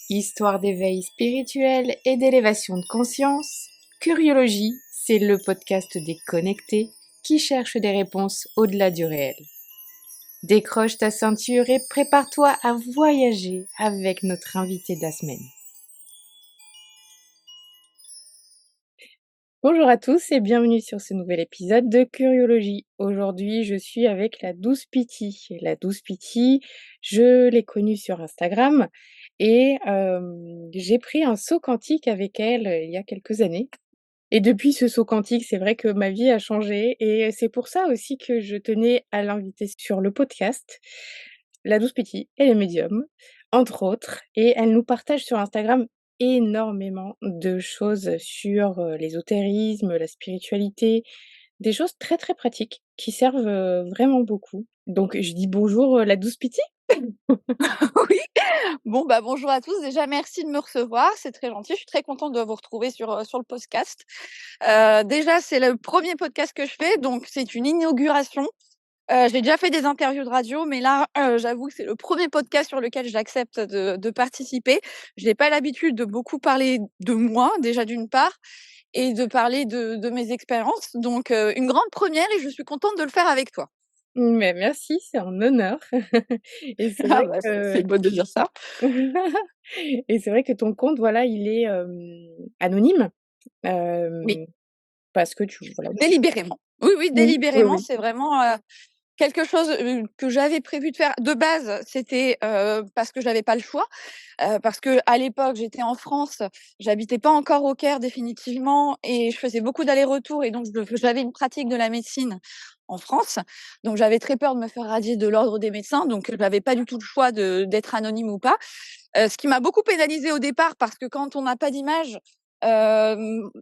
Histoire d'éveil spirituel et d'élévation de conscience, Curiologie, c'est le podcast des connectés qui cherchent des réponses au-delà du réel. Décroche ta ceinture et prépare-toi à voyager avec notre invité de la semaine. Bonjour à tous et bienvenue sur ce nouvel épisode de Curiologie. Aujourd'hui, je suis avec la Douce Pity. La Douce Pity, je l'ai connue sur Instagram et j'ai pris un saut quantique avec elle il y a quelques années. Et depuis ce saut quantique, c'est vrai que ma vie a changé et c'est pour ça aussi que je tenais à l'inviter sur le podcast. La Douce Pity, elle est médium, entre autres, et elle nous partage sur Instagram énormément de choses sur l'ésotérisme, la spiritualité, des choses très très pratiques qui servent vraiment beaucoup. Donc je dis bonjour la Douce Pity. Oui. Bon, bonjour à tous. Déjà, merci de me recevoir, c'est très gentil. Je suis très contente de vous retrouver sur le podcast. Déjà, c'est le premier podcast que je fais, donc c'est une inauguration. J'ai déjà fait des interviews de radio, mais là, j'avoue que c'est le premier podcast sur lequel j'accepte de participer. Je n'ai pas l'habitude de beaucoup parler de moi, déjà d'une part, et de parler de mes expériences. Donc, une grande première et je suis contente de le faire avec toi. Mais merci, c'est un honneur. Et c'est Ah vrai c'est que beau de dire ça. et c'est vrai que ton compte, voilà, il est, anonyme, Oui. hem, parce que tu voilà, tu Délibérément. Oui, oui, oui, oui, délibérément, oui. c'est vraiment, quelque chose, que j'avais prévu de faire. De base, c'était, parce que j'avais pas le choix, parce qu'à l'époque, j'étais en France, j'habitais pas encore au Caire définitivement et je faisais beaucoup d'allers-retours et donc j'avais une pratique de la médecine en France. Donc j'avais très peur de me faire radier de l'ordre des médecins, donc j'avais pas du tout le choix d'être anonyme ou pas. Ce qui m'a beaucoup pénalisée au départ parce que quand on n'a pas d'image,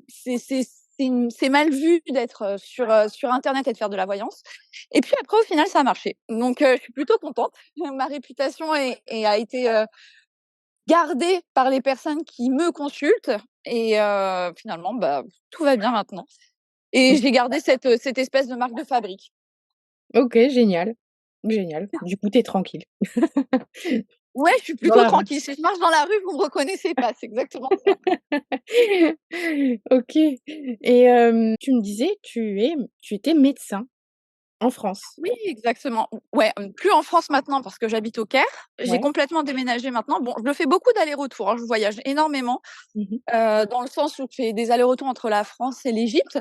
c'est mal vu d'être, sur internet et de faire de la voyance et puis après au final ça a marché. Donc je suis plutôt contente. Ma réputation a été, gardée par les personnes qui me consultent et finalement, tout va bien maintenant et Mmh. j'ai gardé cette espèce de marque de fabrique. OK, génial, génial. Du coup, tu es tranquille. Ouais, je suis Dans plutôt la rue. tranquille. Si je marche dans la rue, vous me reconnaissez pas, c'est exactement ça. OK et tu me disais, tu étais médecin en France? Oui, exactement. Ouais, plus en France maintenant parce que j'habite au Caire. J'ai Ouais. complètement déménagé maintenant. Bon, je fais beaucoup d'allers-retours, hein, je voyage énormément, Mmh mh. dans le sens où je fais des allers-retours entre la France et l'Égypte.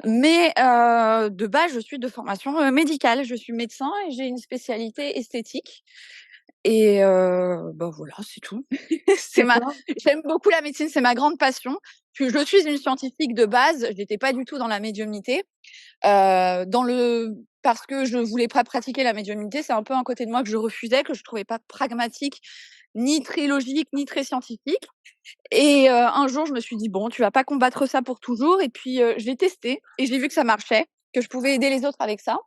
Mais, de base, je suis de formation, médicale. Je suis médecin et j'ai une spécialité esthétique et voilà, c'est tout. C'est ma D'accord. J'aime beaucoup la médecine, c'est ma grande passion. Je suis une scientifique de base, je n'étais pas du tout dans la médiumnité. Dans le Parce que je voulais pas pratiquer la médiumnité, c'est un peu un côté de moi que je refusais, que je trouvais pas pragmatique, ni très logique, ni très scientifique et un jour, je me suis dit: «Bon, tu vas pas combattre ça pour toujours» et puis, j'ai testé et j'ai vu que ça marchait, que je pouvais aider les autres avec ça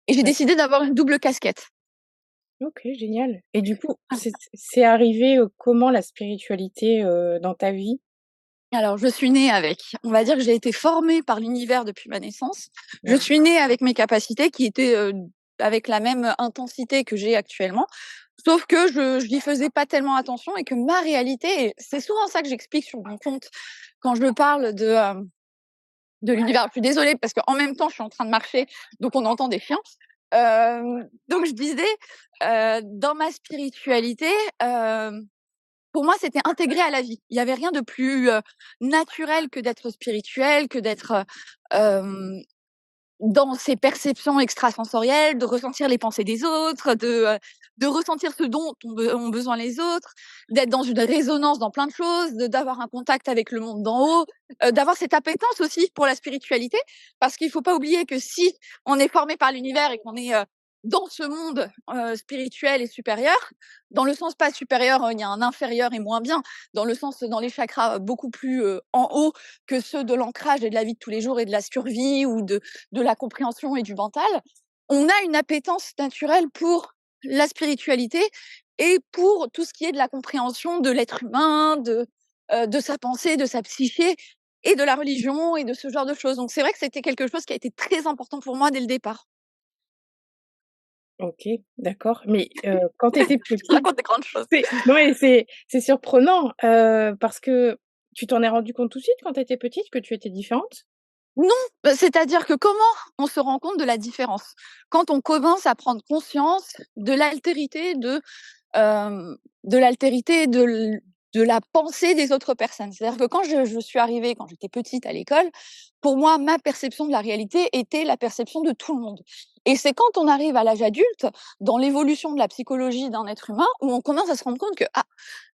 et j'ai D'ac décidé d'avoir une double casquette. OK, génial et du coup, c'est arrivé, comment la spiritualité, dans ta vie? Alors, je suis née avec. On va dire que j'ai été formée par l'univers depuis ma naissance. Je Ouais. suis née avec mes capacités qui étaient, avec la même intensité que j'ai actuellement. Sauf que je n'y faisais pas tellement attention et que ma réalité et c'est souvent ça que j'explique sur mon compte quand je parle de l'univers. Je suis désolée parce qu'en même temps, je suis en train de marcher, donc on entend des chiens. Donc je disais, dans ma spiritualité, pour moi, c'était intégré à la vie. Il y avait rien de plus, naturel que d'être spirituel, que d'être, dans ses perceptions extrasensorielles, de ressentir les pensées des autres, de ressentir ce dont ont besoin les autres, d'être dans une résonance dans plein de choses, d'avoir un contact avec le monde d'en haut, d'avoir cette appétence aussi pour la spiritualité. Parce qu'il faut pas oublier que si on est formé par l'univers et qu'on est, dans ce monde, spirituel et supérieur, dans le sens pas supérieur, il y a un inférieur et moins bien, dans le sens, dans les chakras, beaucoup plus, en haut que ceux de l'ancrage et de la vie de tous les jours et de la survie ou de la compréhension et du mental, on a une appétence naturelle pour la spiritualité et pour tout ce qui est de la compréhension de l'être humain, de sa pensée, de sa psyché et de la religion et de ce genre de choses. Donc c'est vrai que c'était quelque chose qui a été très important pour moi dès le départ. OK, d'accord. Mais, quand tu étais Je petite, raconte des grandes choses. c'est ouais, c'est surprenant, parce que tu t'en es rendu compte tout de suite quand tu étais petite que tu étais différente? Non, c'est-à-dire que comment on se rend compte de la différence? Quand on commence à prendre conscience de l'altérité de l'altérité de la pensée des autres personnes. C'est-à-dire que quand je suis arrivée, quand j'étais petite à l'école, pour moi, ma perception de la réalité était la perception de tout le monde. Et c'est quand on arrive à l'âge adulte, dans l'évolution de la psychologie d'un être humain, où on commence à se rendre compte que ah,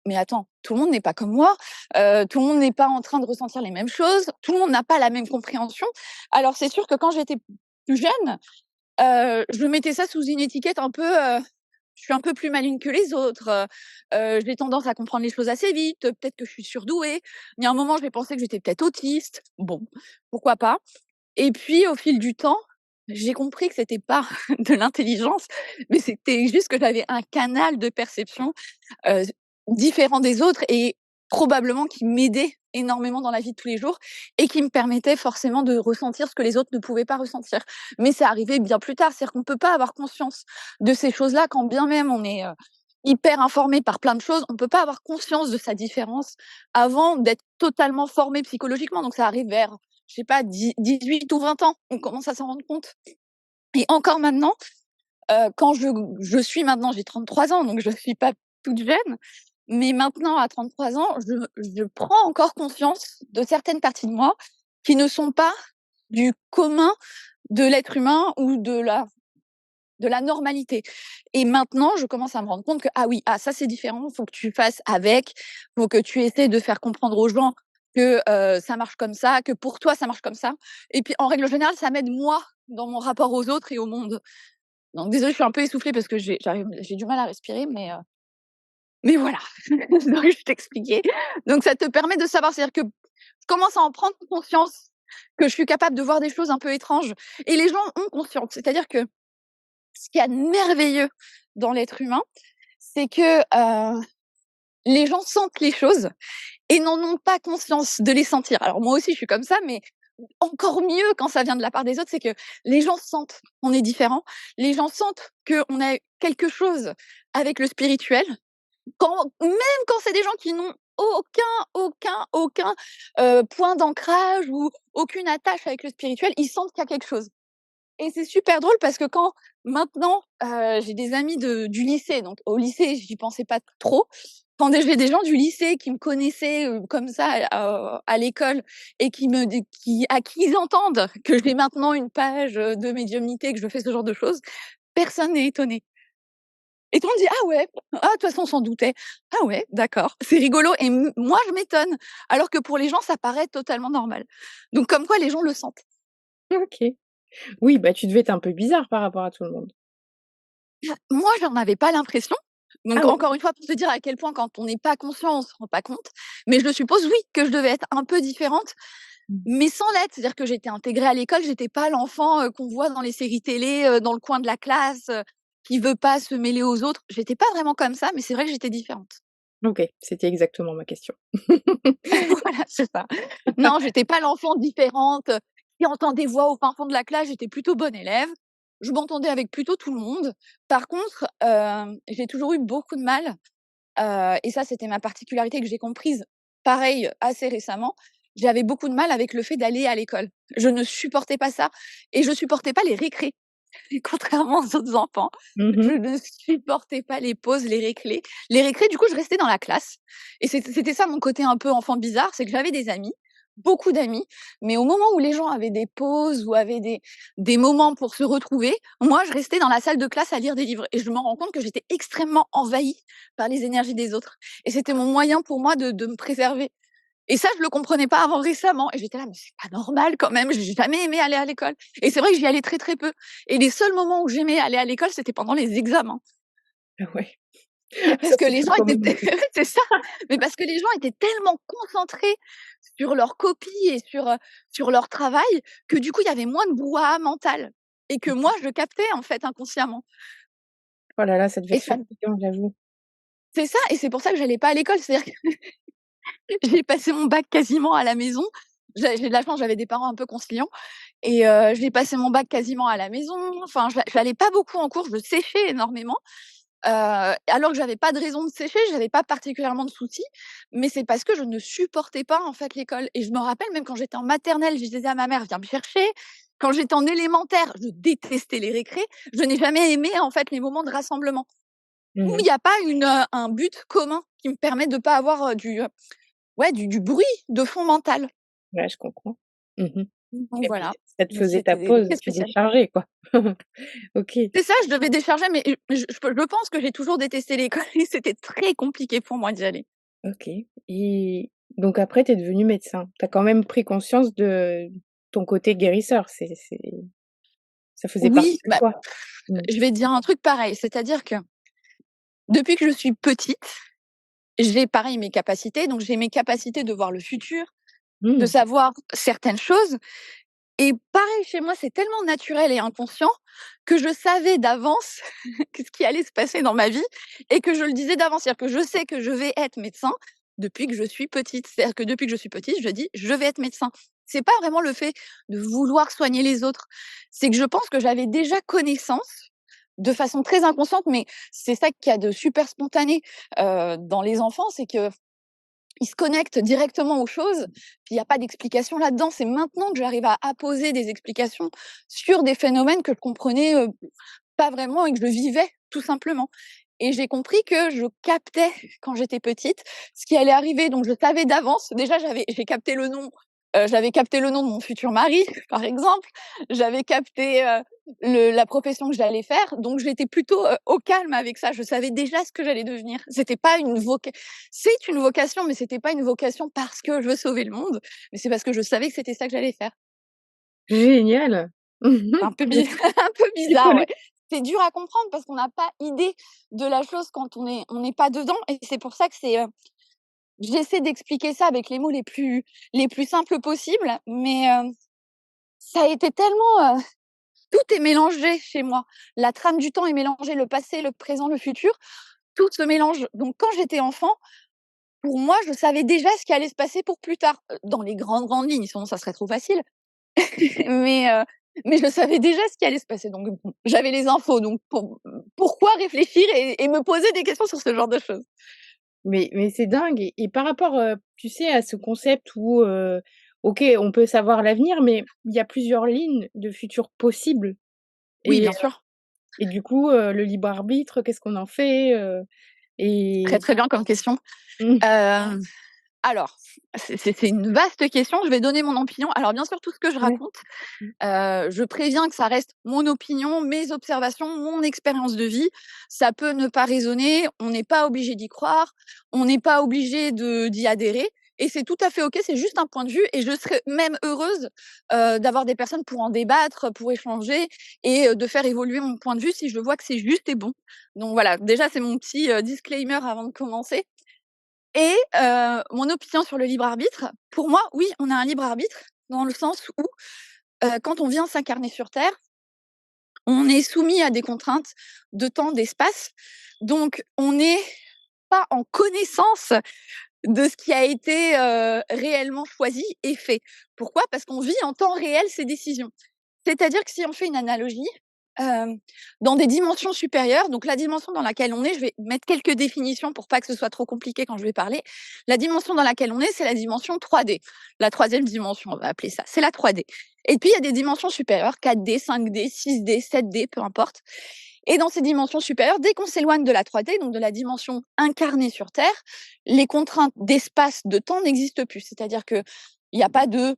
mais attends, tout le monde n'est pas comme moi, tout le monde n'est pas en train de ressentir les mêmes choses, tout le monde n'a pas la même compréhension. Alors c'est sûr que quand j'étais plus jeune, je mettais ça sous une étiquette un peu, je suis un peu plus maligne que les autres, j'ai tendance à comprendre les choses assez vite, peut-être que je suis surdouée. Il y a un moment, j'ai pensé que j'étais peut-être autiste. Bon, pourquoi pas? Et puis au fil du temps, j'ai compris que c'était pas de l'intelligence, mais c'était juste que j'avais un canal de perception heu, différent des autres et probablement qui m'aidait énormément dans la vie de tous les jours et qui me permettait forcément de ressentir ce que les autres ne pouvaient pas ressentir. Mais c'est arrivé bien plus tard, c'est-à-dire qu'on peut pas avoir conscience de ces choses-là quand bien même on est, hyper informé par plein de choses, on peut pas avoir conscience de sa différence avant d'être totalement formé psychologiquement. Donc ça arrive vers, je sais pas, 18 ou 20 ans, on commence à s'en rendre compte. Et encore maintenant, quand je suis maintenant j'ai 33 ans, donc je suis pas toute jeune, mais maintenant à 33 ans, je prends encore conscience de certaines parties de moi qui ne sont pas du commun de l'être humain ou de la normalité. Et maintenant, je commence à me rendre compte que, ah oui, ah ça c'est différent, faut que tu fasses avec, faut que tu essaies de faire comprendre aux gens que, ça marche comme ça, que pour toi ça marche comme ça. Et puis en règle générale, ça m'aide moi dans mon rapport aux autres et au monde. Donc désolée, je suis un peu essoufflée parce que j'ai du mal à respirer, mais voilà. Donc je t'expliquais. Donc ça te permet de savoir, c'est-à-dire que je commence à en prendre conscience que je suis capable de voir des choses un peu étranges et les gens ont conscience. C'est-à-dire que ce qu'il y a de merveilleux dans l'être humain, c'est que, les gens sentent les choses et n'en ont pas conscience de les sentir. Alors moi aussi je suis comme ça, mais encore mieux quand ça vient de la part des autres, c'est que les gens sentent qu'on est différent, les gens sentent qu'on a quelque chose avec le spirituel, même quand c'est des gens qui n'ont aucun, point d'ancrage ou aucune attache avec le spirituel, ils sentent qu'il y a quelque chose. Et c'est super drôle parce que quand maintenant, j'ai des amis du lycée, donc au lycée, j'y pensais pas trop. Quand j'ai des gens du lycée qui me connaissaient, comme ça à l'école et à qui ils entendent que j'ai maintenant une page, de médiumnité, que je fais ce genre de choses, personne n'est étonné. Et tout le monde dit: «Ah ouais, ah de toute façon on s'en doutait. Ah ouais, d'accord». C'est rigolo et moi je m'étonne, alors que pour les gens ça paraît totalement normal. Donc comme quoi les gens le sentent. OK. Oui, bah, tu devais être un peu bizarre par rapport à tout le monde. Moi, j'en avais pas l'impression. Ah Donc ouais? encore une fois, pour te dire à quel point quand on n'est pas conscient, on se rend pas compte. Mais je suppose, oui, que je devais être un peu différente, Mmh. mais sans l'être. C'est-à-dire que j'étais intégrée à l'école, j'étais pas l'enfant, qu'on voit dans les séries télé, dans le coin de la classe, qui veut pas se mêler aux autres. J'étais pas vraiment comme ça, mais c'est vrai que j'étais différente. OK, c'était exactement ma question. Voilà, c'est ça. Non, j'étais pas l'enfant différente, qui entend des voix au fin fond de la classe, j'étais plutôt bonne élève. Je m'entendais avec plutôt tout le monde. Par contre, j'ai toujours eu beaucoup de mal. Et ça, c'était ma particularité que j'ai comprise, pareil, assez récemment. J'avais beaucoup de mal avec le fait d'aller à l'école. Je ne supportais pas ça et je supportais pas les récrés. Et contrairement aux autres enfants, Mmh je mh. ne supportais pas les pauses, les récrés, du coup, je restais dans la classe et c'était ça mon côté un peu enfant bizarre, c'est que j'avais des amis, beaucoup d'amis, mais au moment où les gens avaient des pauses ou avaient des moments pour se retrouver, moi, je restais dans la salle de classe à lire des livres et je me rends compte que j'étais extrêmement envahie par les énergies des autres et c'était mon moyen pour moi de me préserver. Et ça, je le comprenais pas avant récemment et j'étais là: «Mais c'est pas normal quand même, j'ai jamais aimé aller à l'école» et c'est vrai que j'y allais très, très peu et les seuls moments où j'aimais aller à l'école, c'était pendant les examens. Ah ouais, Parce ça que fait les peur gens quand étaient même au début. c'est ça, mais parce que les gens étaient tellement concentrés sur leurs copies et sur leur travail que du coup, il y avait moins de brouhaha mental et que moi, je captais en fait inconsciemment Oh là là, ça devait et être ça fatigant, j'avoue. c'est ça et c'est pour ça que j'allais pas à l'école. C'est-à-dire que j'ai passé mon bac quasiment à la maison. j'ai de la chance, j'avais des parents un peu conciliants et j'ai passé mon bac quasiment à la maison. Enfin, j'allais pas beaucoup en cours, je séchais énormément, alors que j'avais pas de raison de sécher, j'avais pas particulièrement de soucis, mais c'est parce que je ne supportais pas, en fait, l'école et je me rappelle même quand j'étais en maternelle, je disais à ma mère: «Viens me chercher». Quand j'étais en élémentaire, je détestais les récrés. Je n'ai jamais aimé, en fait, les moments de rassemblement où il Mmh. y a pas un but commun qui me permet de pas avoir, ouais, du bruit de fond mental. Ouais, je comprends. Mmh. Donc Et puis voilà, ça te donc faisait ta c'était pause, très tu spécial. déchargeais, quoi. OK, C'est ça, je devais décharger, mais je pense que j'ai toujours détesté l'école et c'était très compliqué pour moi d'y aller. OK. Et donc après tu es devenu médecin. Tu as quand même pris conscience de ton côté guérisseur, ça faisait Oui, partie de bah, toi? Mmh. je vais te dire un truc pareil, c'est-à-dire que depuis que je suis petite, j'ai pareil mes capacités, donc j'ai mes capacités de voir le futur, de Mmh. savoir certaines choses et pareil chez moi, c'est tellement naturel et inconscient que je savais d'avance que ce qui allait se passer dans ma vie et que je le disais d'avance. C'est-à-dire que je sais que je vais être médecin depuis que je suis petite. C'est-à-dire que depuis que je suis petite, je dis: «Je vais être médecin». C'est pas vraiment le fait de vouloir soigner les autres, c'est que je pense que j'avais déjà connaissance de façon très inconsciente, mais c'est ça qu'il y a de super spontané, dans les enfants, c'est qu'ils se connectent directement aux choses, puis il y a pas d'explication là-dedans. C'est maintenant que j'arrive à apposer des explications sur des phénomènes que je comprenais, pas vraiment et que je vivais tout simplement et j'ai compris que je captais quand j'étais petite ce qui allait arriver donc je savais d'avance. Déjà j'avais capté le nom de mon futur mari par exemple. J'avais capté, le la profession que j'allais faire donc j'étais plutôt, au calme avec ça. Je savais déjà ce que j'allais devenir. C'était pas une voca C'est une vocation mais c'était pas une vocation parce que je veux sauver le monde, mais c'est parce que je savais que c'était ça que j'allais faire. Génial! Un peu Je bi un peu je bizarre, connais ouais. C'est dur à comprendre parce qu'on n'a pas idée de la chose quand on n'est pas dedans et c'est pour ça que j'essaie d'expliquer ça avec les mots les plus simples possibles, mais ça a été tellement, tout est mélangé chez moi. La trame du temps est mélangée, le passé, le présent, le futur, tout se mélange. Donc quand j'étais enfant, pour moi, je savais déjà ce qui allait se passer pour plus tard, dans les grandes, grandes lignes, sinon ça serait trop facile. Mais mais je savais déjà ce qui allait se passer, donc bon, j'avais les infos, donc pourquoi réfléchir et me poser des questions sur ce genre de choses? mais c'est dingue et par rapport, tu sais, à ce concept où, OK, on peut savoir l'avenir, mais il y a plusieurs lignes de futur possibles Oui, et bien sûr, et du coup, le libre arbitre, qu'est-ce qu'on en fait? très, Et très bien comme question. mmh, Hem, alors, c'est une vaste question, je vais donner mon opinion. Alors bien sûr, tout ce que je ouais. raconte, je préviens que ça reste mon opinion, mes observations, mon expérience de vie. Ça peut ne pas résonner, on n'est pas obligé d'y croire, on n'est pas obligé d'y adhérer et c'est tout à fait OK, c'est juste un point de vue et je serais même heureuse, d'avoir des personnes pour en débattre, pour échanger et de faire évoluer mon point de vue si je vois que c'est juste et bon. Donc voilà, déjà c'est mon petit, disclaimer avant de commencer et mon opinion sur le libre arbitre, pour moi, oui, on a un libre arbitre dans le sens où, quand on vient s'incarner sur terre, on est soumis à des contraintes de temps, d'espace. Donc on n'est pas en connaissance de ce qui a été, réellement choisi et fait. Pourquoi? Parce qu'on vit en temps réel ces décisions. C'est-à-dire que si on fait une analogie, hem, dans des dimensions supérieures, donc la dimension dans laquelle on est, je vais mettre quelques définitions pour pas que ce soit trop compliqué quand je vais parler. La dimension dans laquelle on est, c'est la dimension 3D. La troisième dimension, on va appeler ça, c'est la 3D. Et puis il y a des dimensions supérieures, 4D, 5D, 6D, 7D, peu importe. Et dans ces dimensions supérieures, dès qu'on s'éloigne de la 3D, donc de la dimension incarnée sur Terre, les contraintes d'espace, de temps n'existent plus. C'est-à-dire qu'il n'y a pas de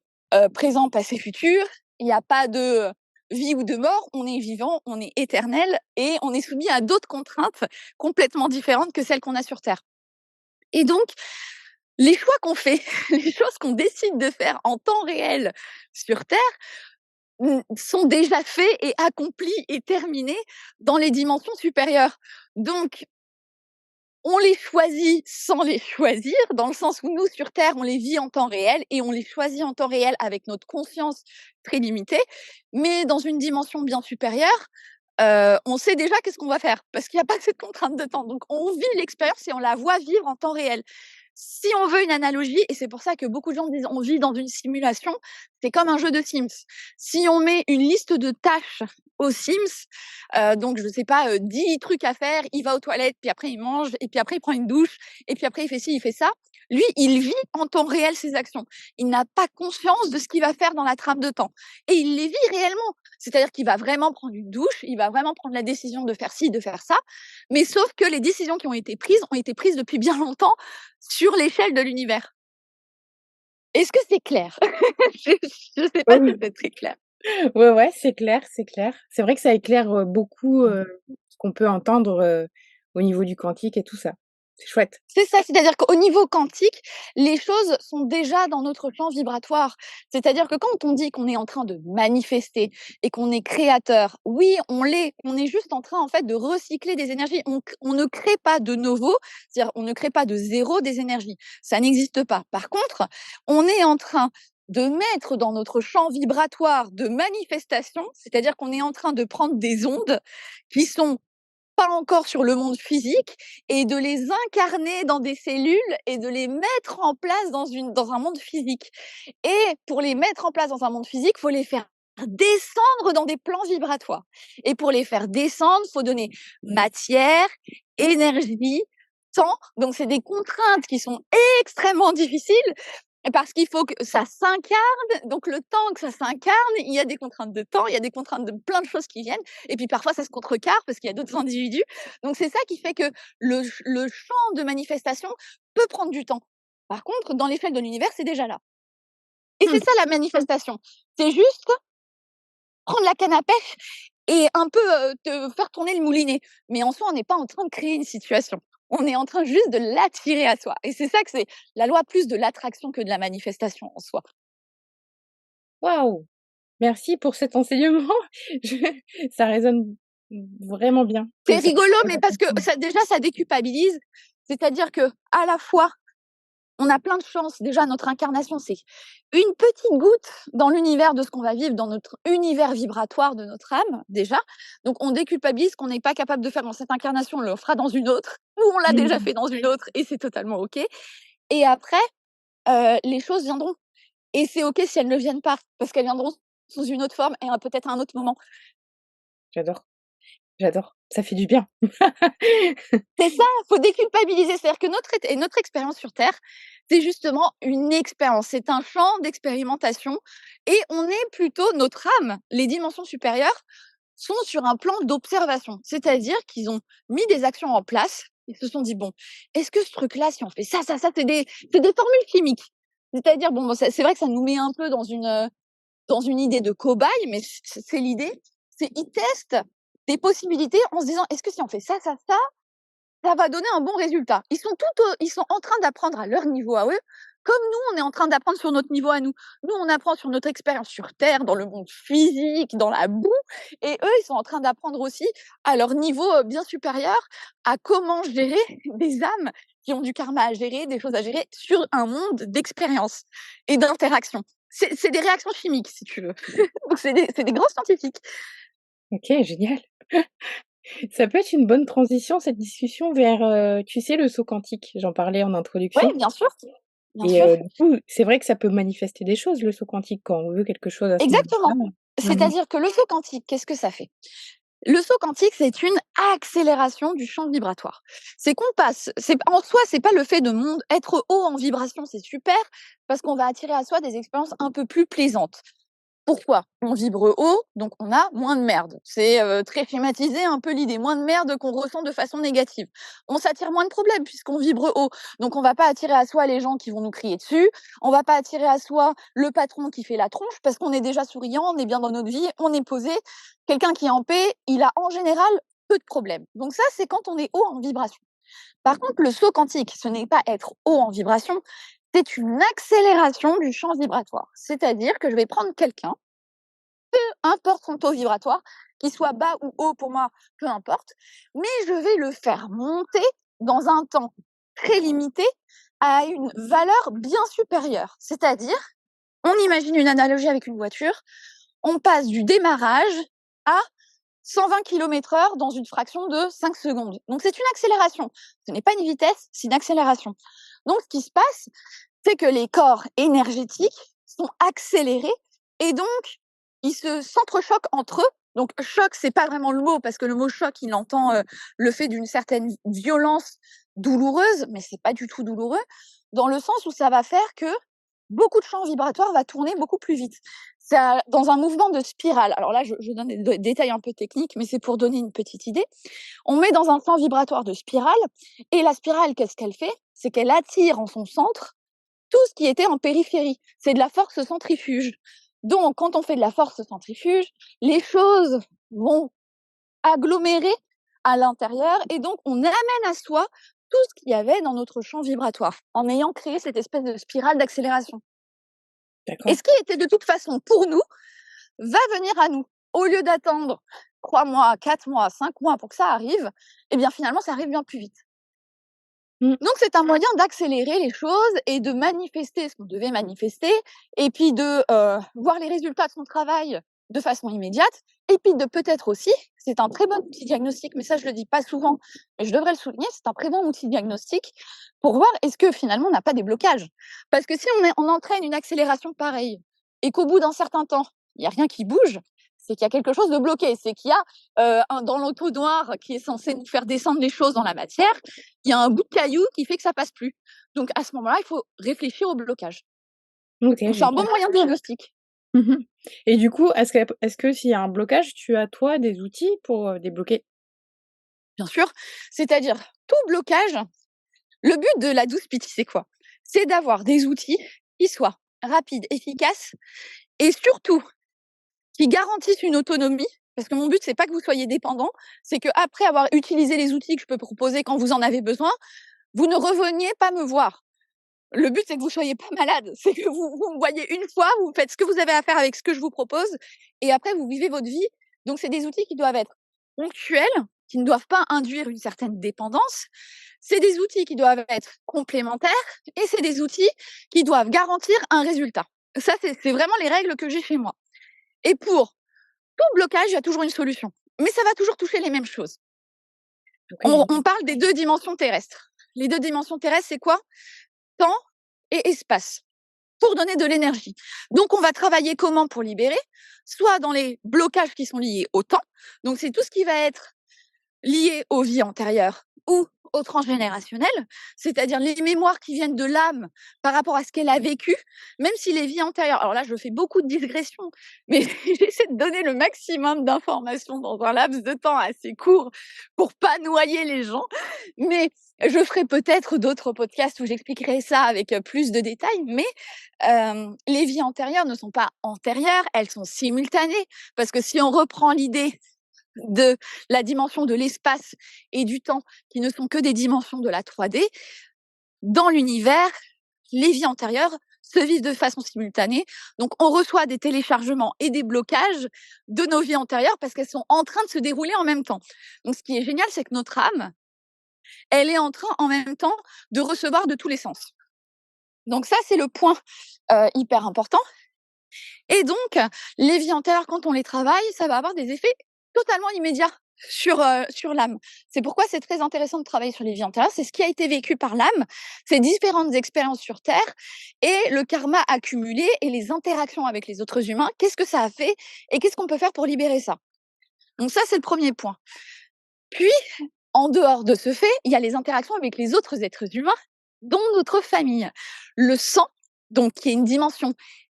présent, passé, futur, il n'y a pas de vie ou de mort, on est vivant, on est éternel et on est soumis à d'autres contraintes complètement différentes que celles qu'on a sur Terre. Et donc, les choix qu'on fait, les choses qu'on décide de faire en temps réel sur Terre, sont déjà faits et accomplis et terminés dans les dimensions supérieures. Donc, on les choisit sans les choisir, dans le sens où nous, sur Terre, on les vit en temps réel et on les choisit en temps réel avec notre conscience très limitée. Mais dans une dimension bien supérieure, on sait déjà qu'est-ce qu'on va faire parce qu'il n'y a pas cette contrainte de temps. Donc, on vit l'expérience et on la voit vivre en temps réel. Si on veut une analogie, et c'est pour ça que beaucoup de gens disent on vit dans une simulation, c'est comme un jeu de Sims. Si on met une liste de tâches aux Sims, donc je sais pas, 10 trucs à faire, il va aux toilettes, puis après il mange, et puis après il prend une douche, et puis après il fait ci, il fait ça. Lui, il vit en temps réel ses actions. Il n'a pas conscience de ce qu'il va faire dans la trame de temps. Et il les vit réellement. C'est-à-dire qu'il va vraiment prendre une douche, il va vraiment prendre la décision de faire ci, de faire ça. Mais sauf que les décisions qui ont été prises depuis bien longtemps sur l'échelle de l'univers. Est-ce que c'est clair? Je sais pas Ouais, si ouais. c'est très clair. Ouais, ouais, c'est clair, c'est clair. C'est vrai que ça éclaire, beaucoup, ce qu'on peut entendre, au niveau du quantique et tout ça. C'est chouette. C'est ça, c'est-à-dire qu'au niveau quantique, les choses sont déjà dans notre champ vibratoire. C'est-à-dire que quand on dit qu'on est en train de manifester et qu'on est créateur, oui, on l'est. On est juste en train, en fait, de recycler des énergies. On ne crée pas de nouveau, c'est-à-dire on ne crée pas de zéro des énergies. Ça n'existe pas. Par contre, on est en train de mettre dans notre champ vibratoire de manifestation, c'est-à-dire qu'on est en train de prendre des ondes qui sont pas encore sur le monde physique et de les incarner dans des cellules et de les mettre en place dans un monde physique. Et pour les mettre en place dans un monde physique, il faut les faire descendre dans des plans vibratoires. Et pour les faire descendre, il faut donner matière, énergie, temps. Donc, c'est des contraintes qui sont extrêmement difficiles parce qu'il faut que ça s'incarne. Donc, le temps que ça s'incarne, il y a des contraintes de temps, il y a des contraintes de plein de choses qui viennent. Et puis, parfois, ça se contrecarre parce qu'il y a d'autres individus. Donc, c'est ça qui fait que le champ de manifestation peut prendre du temps. Par contre, dans l'échelle de l'univers, c'est déjà là. Et Mmh. c'est ça la manifestation. C'est juste prendre la canne à pêche et un peu te faire tourner le moulinet. Mais en soi, on n'est pas en train de créer une situation. On est en train juste de l'attirer à soi. Et c'est ça que c'est la loi plus de l'attraction que de la manifestation en soi. Waouh! Merci pour cet enseignement. Je Ça résonne vraiment bien que C'est ça rigolo, aide mais à parce que comprendre. ça, déjà, ça déculpabilise. C'est-à-dire que à la fois, on a plein de chance. Déjà, notre incarnation, c'est une petite goutte dans l'univers de ce qu'on va vivre, dans notre univers vibratoire de notre âme, déjà. Donc, on déculpabilise qu'on n'est pas capable de faire dans cette incarnation, on le fera dans une autre, ou on l'a déjà Mmh. fait dans une autre, et c'est totalement OK. Et après, les choses viendront. Et c'est OK si elles ne viennent pas, parce qu'elles viendront sous une autre forme et peut-être à un autre moment. J'adore, j'adore. Ça fait du bien. C'est ça, faut déculpabiliser. C'est-à-dire que notre expérience sur Terre, c'est justement une expérience. C'est un champ d'expérimentation et on est plutôt notre âme, les dimensions supérieures sont sur un plan d'observation. C'est-à-dire qu'ils ont mis des actions en place. Ils se sont dit: «Bon, est-ce que ce truc-là, si on fait ça, ça, ça», c'est des formules chimiques. C'est-à-dire, bon, c'est vrai que ça nous met un peu dans une idée de cobaye, mais c'est l'idée. C'est ils testent des possibilités en se disant: «Est-ce que si on fait ça, ça, ça va donner un bon résultat». Ils sont en train d'apprendre à leur niveau à eux, comme nous, on est en train d'apprendre sur notre niveau à nous. Nous, on apprend sur notre expérience sur terre, dans le monde physique, dans la boue, et eux, ils sont en train d'apprendre aussi à leur niveau, bien supérieur, à comment gérer des âmes qui ont du karma à gérer, des choses à gérer sur un monde d'expérience et d'interaction. C'est des réactions chimiques, si tu veux. Donc c'est des grands scientifiques. OK, génial. Ça peut être une bonne transition, cette discussion, vers, tu sais, le saut quantique. J'en parlais en Oui, introduction bien sûr, bien et sûr. du coup, c'est vrai que ça peut manifester des choses, le saut quantique, quand on veut quelque chose à ce Exactement. niveau-là. Mmh. C'est-à-dire que le saut quantique, qu'est-ce que ça fait? Le saut quantique, c'est une accélération du champ vibratoire. C'est qu'on passe, c'est en soi, c'est pas le fait de être haut en vibration, c'est super, parce qu'on va attirer à soi des expériences un peu plus plaisantes. Pourquoi? On vibre haut, donc on a moins de merde. C'est, très schématisé un peu l'idée, moins de merde qu'on ressent de façon négative. On s'attire moins de problèmes puisqu'on vibre haut, donc on va pas attirer à soi les gens qui vont nous crier dessus, on va pas attirer à soi le patron qui fait la tronche parce qu'on est déjà souriant, on est bien dans notre vie, on est posé. Quelqu'un qui est en paix, il a en général peu de problèmes. Donc ça, c'est quand on est haut en vibration. Par contre, le saut quantique, ce n'est pas être haut en vibration, c'est une accélération du champ vibratoire. C'est-à-dire que je vais prendre quelqu'un, importe son taux vibratoire, qu'il soit bas ou haut pour moi, peu importe, mais je vais le faire monter dans un temps très limité à une valeur bien supérieure. C'est-à-dire, on imagine une analogie avec une voiture, on passe du démarrage à 120 km/h dans une fraction de 5 secondes. Donc c'est une accélération. Ce n'est pas une vitesse, c'est une accélération. Donc ce qui se passe, c'est que les corps énergétiques sont accélérés et donc ils se s'entrechoquent entre eux. Donc choc, c'est pas vraiment le mot parce que le mot choc, il entend le fait d'une certaine violence douloureuse, mais c'est pas du tout douloureux, dans le sens où ça va faire que beaucoup de champs vibratoires va tourner beaucoup plus vite. C'est dans un mouvement de spirale. Alors là, je donne des détails un peu techniques, mais c'est pour donner une petite idée. On met dans un champ vibratoire de spirale, et la spirale, qu'est-ce qu'elle fait? C'est qu'elle attire en son centre tout ce qui était en périphérie. C'est de la force centrifuge. Donc, quand on fait de la force centrifuge, les choses vont agglomérer à l'intérieur et donc on amène à soi tout ce qu'il y avait dans notre champ vibratoire en ayant créé cette espèce de spirale d'accélération. Et D'accord. ce qui était de toute façon pour nous va venir à nous. Au lieu d'attendre 3 mois, 4 mois, 5 mois pour que ça arrive, eh bien finalement ça arrive bien plus vite. Mmh. Donc c'est un moyen d'accélérer les choses et de manifester ce qu'on devait manifester et puis de, voir les résultats de son travail de façon immédiate et puis de peut-être aussi, c'est un très bon outil diagnostic, mais ça je le dis pas souvent, mais je devrais le souligner, c'est un très bon outil diagnostic pour voir est-ce que finalement on n'a pas des blocages? Parce que si on entraîne une accélération pareille et qu'au bout d'un certain temps, il y a rien qui bouge, c'est qu'il y a quelque chose de bloqué. C'est qu'il y a, dans l'entonnoir qui est censé nous faire descendre les choses dans la matière, il y a un bout de caillou qui fait que ça passe plus. Donc à ce moment-là, il faut réfléchir au blocage. OK, Donc c'est un bon génial. moyen de diagnostic. Mmh. Et du coup, est-ce que s'il y a un blocage, tu as toi des outils pour, débloquer? Bien sûr, c'est-à-dire tout blocage, le but de la douce pitié, c'est quoi? C'est d'avoir des outils qui soient rapides, efficaces et surtout qui garantissent une autonomie. Parce que mon but, c'est pas que vous soyez dépendant, c'est qu'après avoir utilisé les outils que je peux proposer quand vous en avez besoin, vous ne reveniez pas me voir. Le but, c'est que vous soyez pas malade. C'est que vous me voyez une fois, vous faites ce que vous avez à faire avec ce que je vous propose et après vous vivez votre vie. Donc c'est des outils qui doivent être ponctuels, qui ne doivent pas induire une certaine dépendance. C'est des outils qui doivent être complémentaires et c'est des outils qui doivent garantir un résultat. Ça, c'est vraiment les règles que j'ai chez moi. Et pour tout blocage, il y a toujours une solution. Mais ça va toujours toucher les mêmes choses. OK, On génial. parle des 2 dimensions terrestres. Les 2 dimensions terrestres, c'est quoi? Temps et espace, pour donner de l'énergie. Donc on va travailler comment pour libérer? Soit dans les blocages qui sont liés au temps, donc c'est tout ce qui va être lié aux vies antérieures ou au transgénérationnel, c'est-à-dire les mémoires qui viennent de l'âme par rapport à ce qu'elle a vécu, même si les vies antérieures, alors là je fais beaucoup de digressions, mais j'essaie de donner le maximum d'informations dans un laps de temps assez court pour pas noyer les gens, mais je ferai peut-être d'autres podcasts où j'expliquerai ça avec plus de détails, mais les vies antérieures ne sont pas antérieures, elles sont simultanées, parce que si on reprend l'idée de la dimension de l'espace et du temps, qui ne sont que des dimensions de la 3D, dans l'univers, les vies antérieures se vivent de façon simultanée. Donc, on reçoit des téléchargements et des blocages de nos vies antérieures parce qu'elles sont en train de se dérouler en même temps. Donc, ce qui est génial, c'est que notre âme, elle est en train en même temps de recevoir de tous les sens. Donc ça, c'est le point hyper important. Et donc, les vies antérieures, quand on les travaille, ça va avoir des effets totalement immédiats sur l'âme. C'est pourquoi c'est très intéressant de travailler sur les vies antérieures. C'est ce qui a été vécu par l'âme, ces différentes expériences sur Terre et le karma accumulé et les interactions avec les autres humains. Qu'est-ce que ça a fait et qu'est-ce qu'on peut faire pour libérer ça? Donc ça, c'est le premier point. Puis, en dehors de ce fait, il y a les interactions avec les autres êtres humains, dont notre famille. Le sang, donc qui est une dimension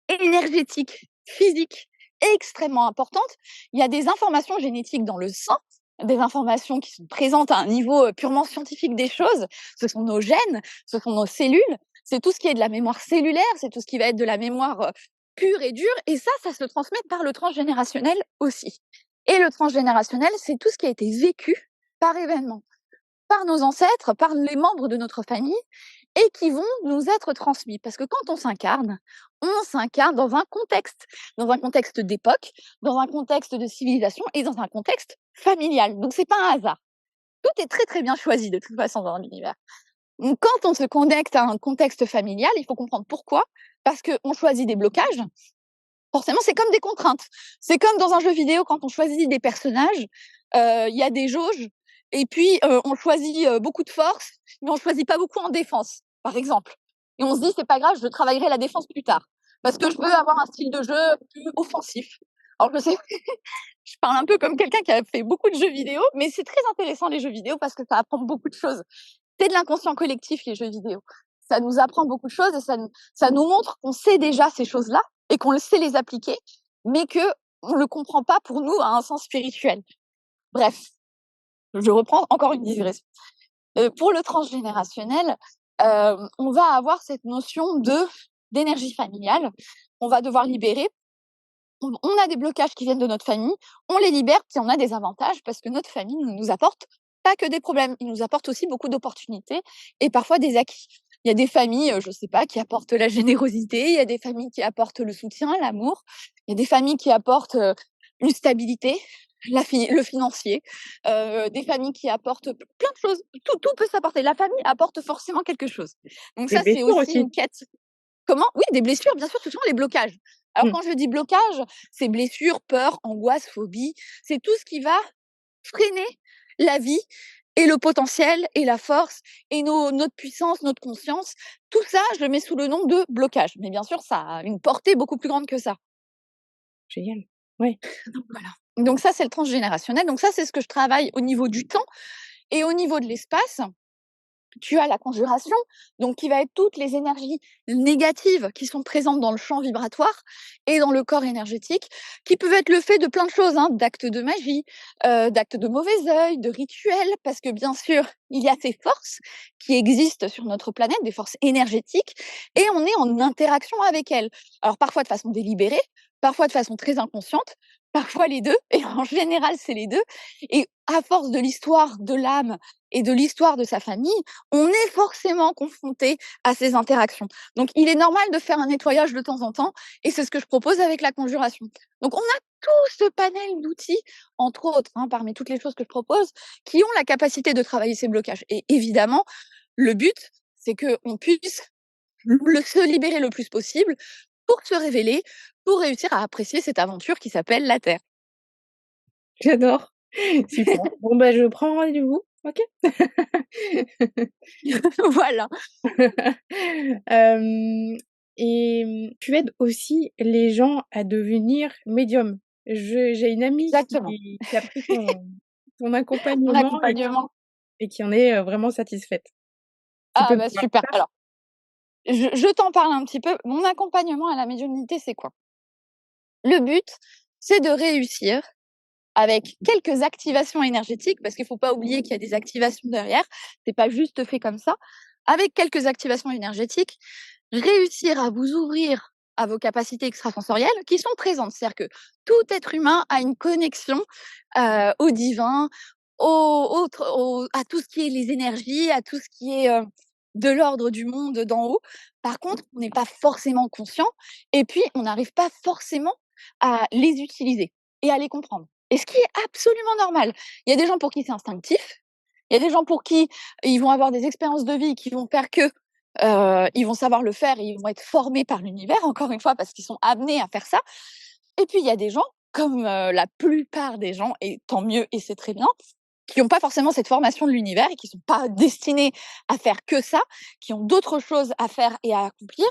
énergétique, physique extrêmement importante. Il y a des informations génétiques dans le sang, des informations qui sont présentes à un niveau purement scientifique des choses. Ce sont nos gènes, ce sont nos cellules, c'est tout ce qui est de la mémoire cellulaire, c'est tout ce qui va être de la mémoire pure et dure. Et ça se transmet par le transgénérationnel aussi. Et le transgénérationnel, c'est tout ce qui a été vécu par événement, par nos ancêtres, par les membres de notre famille et qui vont nous être transmis. Parce que quand on s'incarne dans un contexte d'époque, dans un contexte de civilisation et dans un contexte familial. Donc c'est pas un hasard. Tout est très très bien choisi de toute façon dans l'univers. Donc quand on se connecte à un contexte familial, il faut comprendre pourquoi. Parce qu'on choisit des blocages Forcément, c'est comme des contraintes. C'est comme dans un jeu vidéo quand on choisit des personnages, il y a des jauges et puis, on choisit, beaucoup de force, mais on choisit pas beaucoup en défense, par exemple. Et on se dit: «C'est pas grave, je travaillerai la défense plus tard, parce que je veux avoir un style de jeu plus offensif». Alors je sais, je parle un peu comme quelqu'un qui a fait beaucoup de jeux vidéo, mais c'est très intéressant les jeux vidéo parce que ça apprend beaucoup de choses. C'est de l'inconscient collectif, les jeux vidéo. Ça nous apprend beaucoup de choses et ça nous montre qu'on sait déjà ces choses-là et qu'on le sait les appliquer, mais qu'on le comprend pas pour nous à un sens spirituel. Bref, je reprends encore une digression. Pour le transgénérationnel, on va avoir cette notion d'énergie familiale. On va devoir libérer. On a des blocages qui viennent de notre famille, on les libère, puis on a des avantages parce que notre famille ne nous apporte pas que des problèmes, il nous apporte aussi beaucoup d'opportunités et parfois des acquis. Il y a des familles, je sais pas, qui apportent la générosité, il y a des familles qui apportent le soutien, l'amour, il y a des familles qui apportent, une stabilité, le financier, des familles qui apportent plein de choses. Tout peut s'apporter. La famille apporte forcément quelque chose. Donc Des ça, c'est blessures aussi aussi. une quête. Comment? Oui, des blessures, bien sûr, ce sont les blocages. Alors Mmh. quand je dis blocage, c'est blessures, peur, angoisse, phobie, c'est tout ce qui va freiner la vie et le potentiel et la force et notre puissance, notre conscience. Tout ça, je le mets sous le nom de blocage. Mais bien sûr, ça a une portée beaucoup plus grande que ça. Génial. Ouais. Donc voilà. Donc ça, c'est le transgénérationnel. Donc ça, c'est ce que je travaille au niveau du temps et au niveau de l'espace. Tu as la conjuration, donc qui va être toutes les énergies négatives qui sont présentes dans le champ vibratoire et dans le corps énergétique, qui peuvent être le fait de plein de choses, hein, d'actes de magie, d'actes de mauvais œil, de rituels, parce que bien sûr, il y a ces forces qui existent sur notre planète, des forces énergétiques, et on est en interaction avec elles. Alors parfois de façon délibérée, parfois de façon très inconsciente, parfois les deux, et en général c'est les deux. Et à force de l'histoire de l'âme et de l'histoire de sa famille, on est forcément confronté à ces interactions. Donc, il est normal de faire un nettoyage de temps en temps, et c'est ce que je propose avec la conjuration. Donc, on a tout ce panel d'outils, entre autres, hein, parmi toutes les choses que je propose, qui ont la capacité de travailler ces blocages. Et évidemment, le but, c'est qu'on puisse se libérer le plus possible pour se révéler, pour réussir à apprécier cette aventure qui s'appelle la Terre. J'adore. Super. Bon, bah, je prends rendez-vous, OK? Voilà, Hem et tu aides aussi les gens à devenir médiums. Je J'ai une amie exactement. qui a pris ton Mon accompagnement accompagnement. et qui en est, vraiment satisfaite. Tu Ah peux me bah parler super. de ça? Alors, je t'en parle un petit peu. Mon accompagnement à la médiumnité, c'est quoi? Le but, c'est de réussir avec quelques activations énergétiques, parce qu'il faut pas oublier qu'il y a des activations derrière, c'est pas juste fait comme ça. Avec quelques activations énergétiques, réussir à vous ouvrir à vos capacités extrasensorielles qui sont présentes. C'est-à-dire que tout être humain a une connexion, au divin, à tout ce qui est les énergies, à tout ce qui est, de l'ordre du monde d'en haut. Par contre, on n'est pas forcément conscient et puis on n'arrive pas forcément à les utiliser et à les comprendre. Et ce qui est absolument normal. Il y a des gens pour qui c'est instinctif, il y a des gens pour qui ils vont avoir des expériences de vie qui vont faire que, ils vont savoir le faire et ils vont être formés par l'univers, encore une fois, parce qu'ils sont amenés à faire ça. Et puis il y a des gens, comme, la plupart des gens, et tant mieux et c'est très bien, qui ont pas forcément cette formation de l'univers et qui sont pas destinés à faire que ça, qui ont d'autres choses à faire et à accomplir,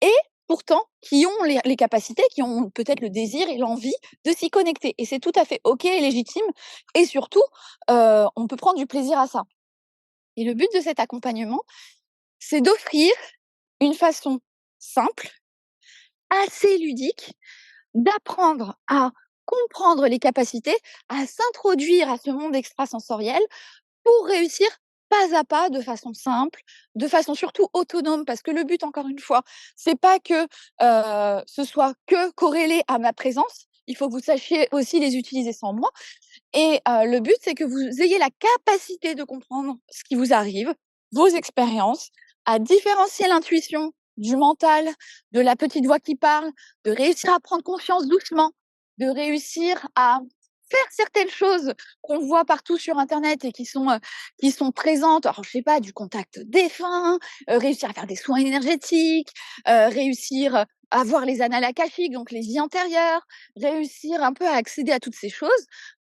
et pourtant qui ont les capacités, qui ont peut-être le désir et l'envie de s'y connecter, et c'est tout à fait OK et légitime, et surtout, on peut prendre du plaisir à ça. Et le but de cet accompagnement, c'est d'offrir une façon simple, assez ludique, d'apprendre à comprendre les capacités, à s'introduire à ce monde extrasensoriel pour réussir pas à pas, de façon simple, de façon surtout autonome. Parce que le but, encore une fois, c'est pas que, ce soit que corrélé à ma présence. Il faut que vous sachiez aussi les utiliser sans moi, et le but, c'est que vous ayez la capacité de comprendre ce qui vous arrive, vos expériences, à différencier l'intuition du mental, de la petite voix qui parle, de réussir à prendre confiance doucement, de réussir à faire certaines choses qu'on voit partout sur internet et qui sont présentes. Alors je sais pas, du contact défunt, réussir à faire des soins énergétiques, réussir à voir les annales akashiques, donc les vies antérieures, réussir un peu à accéder à toutes ces choses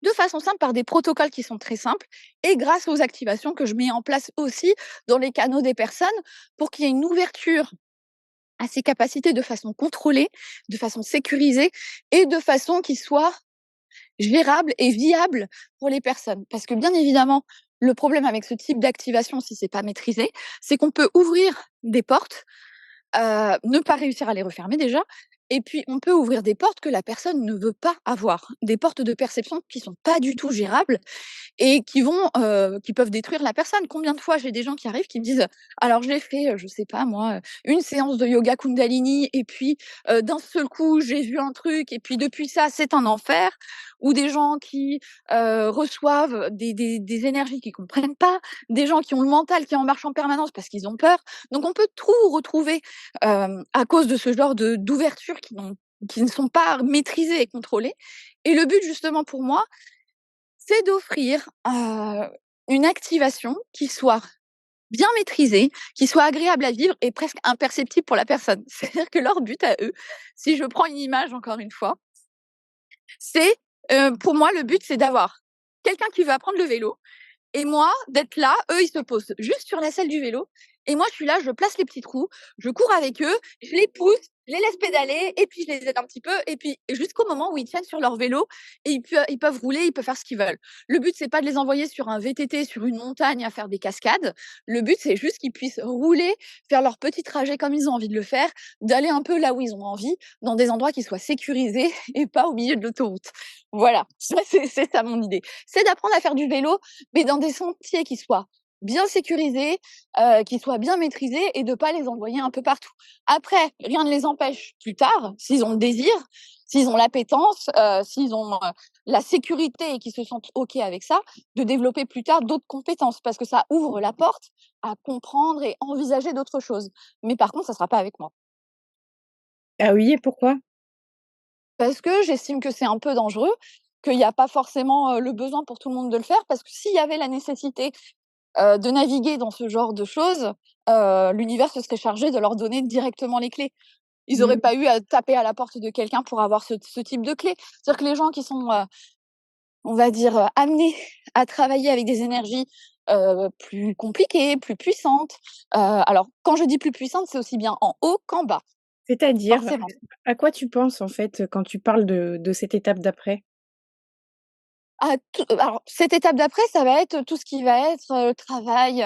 de façon simple par des protocoles qui sont très simples et grâce aux activations que je mets en place aussi dans les canaux des personnes pour qu'il y ait une ouverture à ces capacités de façon contrôlée, de façon sécurisée et de façon qui soit gérable et viable pour les personnes. Parce que bien évidemment, le problème avec ce type d'activation, si c'est pas maîtrisé, c'est qu'on peut ouvrir des portes, ne pas réussir à les refermer déjà, et puis on peut ouvrir des portes que la personne ne veut pas avoir, des portes de perception qui sont pas du tout gérables et qui peuvent détruire la personne. Combien de fois j'ai des gens qui arrivent qui me disent: «Alors j'ai fait, je sais pas moi, une séance de yoga Kundalini et puis, d'un seul coup j'ai vu un truc et puis depuis ça c'est un enfer». Ou des gens qui, reçoivent des énergies qu'ils comprennent pas, des gens qui ont le mental qui est en marche en permanence parce qu'ils ont peur. Donc on peut tout retrouver, à cause de ce genre d'ouvertures qui ne sont pas maîtrisées et contrôlées. Et le but justement pour moi, c'est d'offrir, une activation qui soit bien maîtrisée, qui soit agréable à vivre et presque imperceptible pour la personne. C'est-à-dire que leur but à eux, si je prends une image encore une fois, c'est, pour moi le but c'est d'avoir quelqu'un qui veut apprendre le vélo et moi, d'être là, eux, ils se posent juste sur la selle du vélo et moi, je suis là, je place les petits trous, je cours avec eux, je les pousse, je les laisse pédaler et puis je les aide un petit peu et puis jusqu'au moment où ils tiennent sur leur vélo et ils peuvent rouler, ils peuvent faire ce qu'ils veulent. Le but, c'est pas de les envoyer sur un VTT, sur une montagne à faire des cascades. Le but, c'est juste qu'ils puissent rouler, faire leur petit trajet comme ils ont envie de le faire, d'aller un peu là où ils ont envie, dans des endroits qui soient sécurisés et pas au milieu de l'autoroute. Voilà, ça, c'est ça mon idée. C'est d'apprendre à faire du vélo mais dans des sentiers qui soient bien sécurisés, qui soient bien maîtrisés et de pas les envoyer un peu partout. Après, rien ne les empêche plus tard, s'ils ont le désir, s'ils ont l'appétence, s'ils ont, la sécurité et qu'ils se sentent OK avec ça, de développer plus tard d'autres compétences parce que ça ouvre la porte à comprendre et envisager d'autres choses. Mais par contre, ça sera pas avec moi. Ah oui, et pourquoi? Parce que j'estime que c'est un peu dangereux, qu'il y a pas forcément, le besoin pour tout le monde de le faire parce que s'il y avait la nécessité de naviguer dans ce genre de choses, l'univers se serait chargé de leur donner directement les clés. Ils auraient Mmh. pas eu à taper à la porte de quelqu'un pour avoir ce type de clé. C'est-à-dire que les gens qui sont, on va dire, amenés à travailler avec des énergies, plus compliquées, plus puissantes, alors quand je dis plus puissantes, c'est aussi bien en haut qu'en bas, C'est-à-dire, forcément. à quoi tu penses, en fait, quand tu parles de cette étape d'après? Alors cette étape d'après, ça va être tout ce qui va être, travail,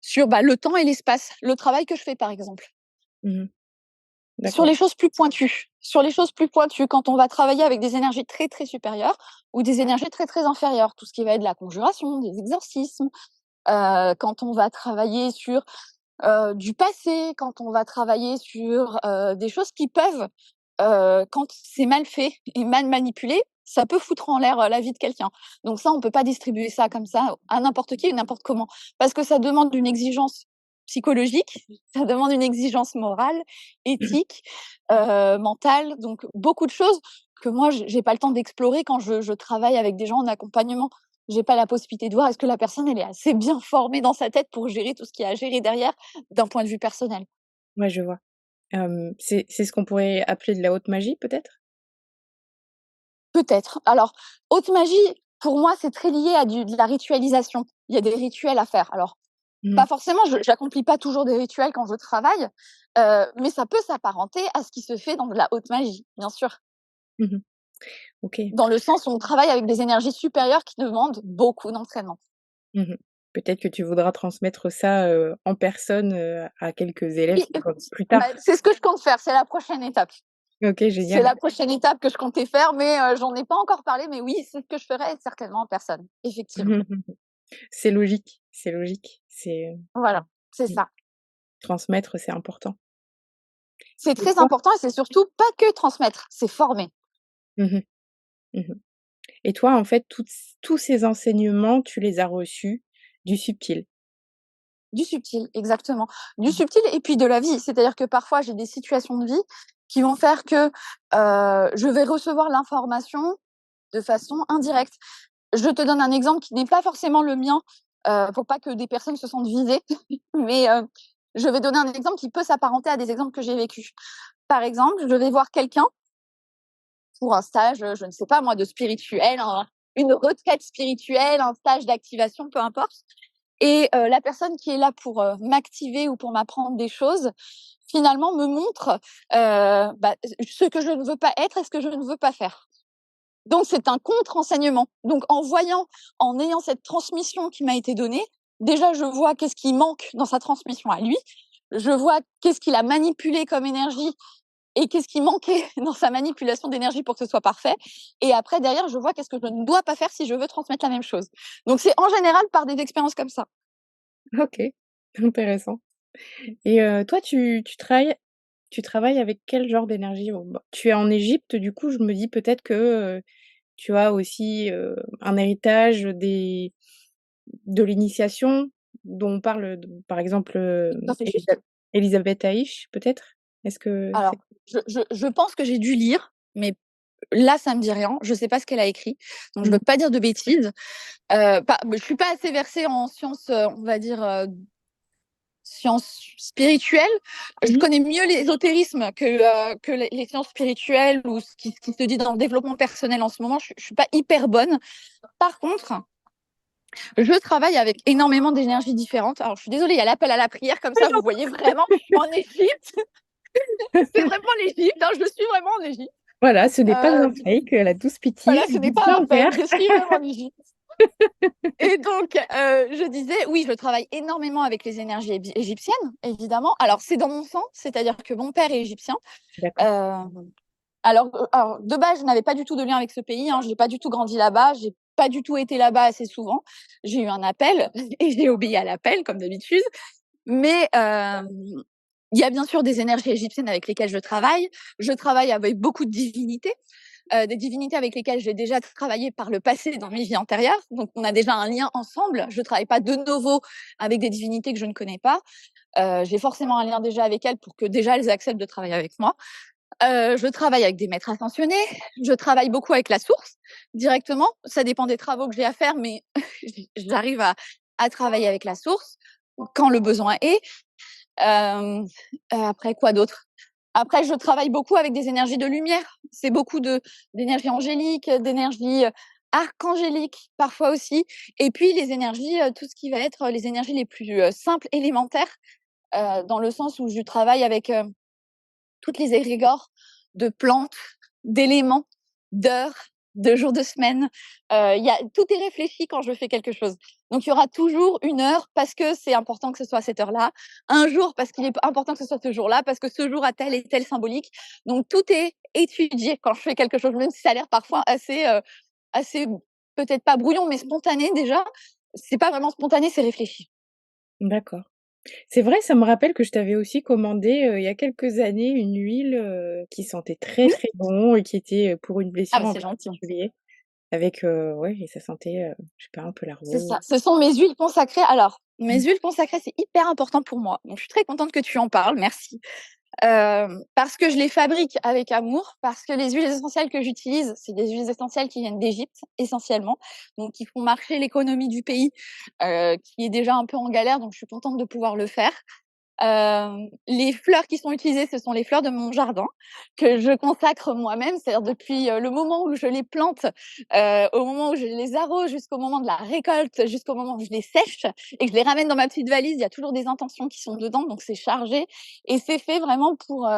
sur, bah, le temps et l'espace. Le travail que je fais, par exemple. Mmh. Sur D'accord. les choses plus pointues. Sur les choses plus pointues, quand on va travailler avec des énergies très, très supérieures ou des énergies très, très inférieures, tout ce qui va être de la conjuration, des exorcismes, quand on va travailler sur, du passé, quand on va travailler sur, des choses qui peuvent, quand c'est mal fait et mal manipulé, ça peut foutre en l'air, la vie de quelqu'un. Donc ça, on peut pas distribuer ça comme ça à n'importe qui et n'importe comment. Parce que ça demande une exigence psychologique, ça demande une exigence morale, éthique, mentale, donc beaucoup de choses que moi j'ai pas le temps d'explorer quand je travaille avec des gens en accompagnement. J'ai pas la possibilité de voir est-ce que la personne elle est assez bien formée dans sa tête pour gérer tout ce qu'il y a à gérer derrière d'un point de vue personnel. Ouais, je vois. C'est ce qu'on pourrait appeler de la haute magie, peut-être? Peut-être. Alors, haute magie, pour moi, c'est très lié à de la ritualisation. Il y a des rituels à faire. Alors, Mmh. pas forcément, je j'accomplis pas toujours des rituels quand je travaille, mais ça peut s'apparenter à ce qui se fait dans de la haute magie, bien sûr. Mmh. OK. Dans le sens où on travaille avec des énergies supérieures qui demandent beaucoup d'entraînement. Mmh. Peut-être que tu voudras transmettre ça, en personne, à quelques élèves Oui, plus bah, tard. c'est ce que je compte faire, c'est la prochaine étape. OK, C'est génial. la prochaine étape que je comptais faire, mais j'en ai pas encore parlé, mais oui, c'est ce que je ferai certainement en personne, effectivement. C'est logique, c'est logique. Voilà, c'est Mmh, ça. transmettre, c'est important. C'est Et très toi? important et c'est surtout pas que transmettre, c'est former. Mmh mh. Mmh. Et toi, en fait, tous ces enseignements, tu les as reçus du subtil? Du subtil, exactement. Du Mmh. subtil et puis de la vie. C'est-à-dire que parfois j'ai des situations de vie qui vont faire que, je vais recevoir l'information de façon indirecte. Je te donne un exemple qui n'est pas forcément le mien, pour pas que des personnes se sentent visées, mais je vais donner un exemple qui peut s'apparenter à des exemples que j'ai vécus. Par exemple, je vais voir quelqu'un pour un stage, je ne sais pas moi, de spirituel, une retraite spirituelle, un stage d'activation, peu importe. Et la personne qui est là pour m'activer ou pour m'apprendre des choses, finalement me montre ce que je ne veux pas être et ce que je ne veux pas faire. Donc c'est un contre-enseignement. Donc en ayant cette transmission qui m'a été donnée, déjà je vois qu'est-ce qui manque dans sa transmission à lui, je vois qu'est-ce qu'il a manipulé comme énergie et qu'est-ce qui manquait dans sa manipulation d'énergie pour que ce soit parfait. Et après, derrière, je vois qu'est-ce que je ne dois pas faire si je veux transmettre la même chose. Donc c'est en général par des expériences comme ça. OK, intéressant. Et toi, tu travailles avec quel genre d'énergie? Bon, bah, tu es en Égypte, du coup, je me dis peut-être que, tu as aussi, un héritage de l'initiation dont on parle d par exemple, Tout à fait juste. Elisabeth Haïch, peut-être? Est-ce que c'est Alors, je pense que j'ai dû lire, mais là, ça me dit rien. Je sais pas ce qu'elle a écrit, donc je mmh veux pas dire de bêtises. Pas Je suis pas assez versée en sciences, on va dire, sciences spirituelles. Je mh. connais mieux l'ésotérisme que les sciences spirituelles ou ce qui se dit dans le développement personnel en ce moment. Je suis pas hyper bonne. Par contre, je travaille avec énormément d'énergies différentes. Alors, je suis désolée, il y a l'appel à la prière, comme ça, vous voyez vraiment, je suis en Égypte. C'est vraiment l'Égypte, hein, je suis vraiment en Égypte. Voilà, ce n'est pas Euh, un fake, la douce Pity, voilà, ce elle n'est dit pas bien un clair. fake, je suis vraiment en Égypte. Et donc, je disais, oui, je travaille énormément avec les énergies égyptiennes, évidemment. Alors, c'est dans mon sang, c'est-à-dire que mon père est égyptien. D'accord. Euh, alors, de base, je n'avais pas du tout de lien avec ce pays. Hein, je n'ai pas du tout grandi là-bas. J'ai pas du tout été là-bas assez souvent. J'ai eu un appel et j'ai obéi à l'appel, comme d'habitude. Mais il y a bien sûr des énergies égyptiennes avec lesquelles je travaille. Je travaille avec beaucoup de divinités, des divinités avec lesquelles j'ai déjà travaillé par le passé dans mes vies antérieures. Donc, on a déjà un lien ensemble. Je ne travaille pas de nouveau avec des divinités que je ne connais pas. J'ai forcément un lien déjà avec elles pour que déjà elles acceptent de travailler avec moi. Je travaille avec des maîtres ascensionnés. Je travaille beaucoup avec la source directement. Ça dépend des travaux que j'ai à faire, mais j'arrive à travailler avec la source quand le besoin est. Après quoi d'autre? Après, je travaille beaucoup avec des énergies de lumière. C'est beaucoup d'énergie angélique, d'énergie archangélique parfois aussi. Et puis les énergies, tout ce qui va être les énergies les plus simples, élémentaires, dans le sens où je travaille avec toutes les égrégores de plantes, d'éléments, d'heures, de jours de semaine. Tout est réfléchi quand je fais quelque chose. Donc il y aura toujours une heure parce que c'est important que ce soit à cette heure-là, un jour parce qu'il est important que ce soit ce jour-là, parce que ce jour a tel et tel symbolique. Donc tout est étudié quand je fais quelque chose, même si ça a l'air parfois assez peut-être pas brouillon, mais spontané déjà. C'est pas vraiment spontané, c'est réfléchi. D'accord. C'est vrai, ça me rappelle que je t'avais aussi commandé, il y a quelques années, une huile, qui sentait très, Mmh. très bon et qui était, pour une Ah blessure bah en c'est gentil. particulier avec, ouais et ça sentait, je sais pas, un peu la C'est rose. ça, ce sont mes huiles consacrées. Alors, mes huiles consacrées, c'est hyper important pour moi. Donc, je suis très contente que tu en parles, merci. Parce que je les fabrique avec amour, parce que les huiles essentielles que j'utilise, c'est des huiles essentielles qui viennent d'Égypte, essentiellement, donc qui font marcher l'économie du pays, qui est déjà un peu en galère, donc je suis contente de pouvoir le faire. Les fleurs qui sont utilisées, ce sont les fleurs de mon jardin que je consacre moi-même, c'est-à-dire depuis, le moment où je les plante, au moment où je les arrose, jusqu'au moment de la récolte, jusqu'au moment où je les sèche et que je les ramène dans ma petite valise. Il y a toujours des intentions qui sont dedans, donc c'est chargé et c'est fait vraiment pour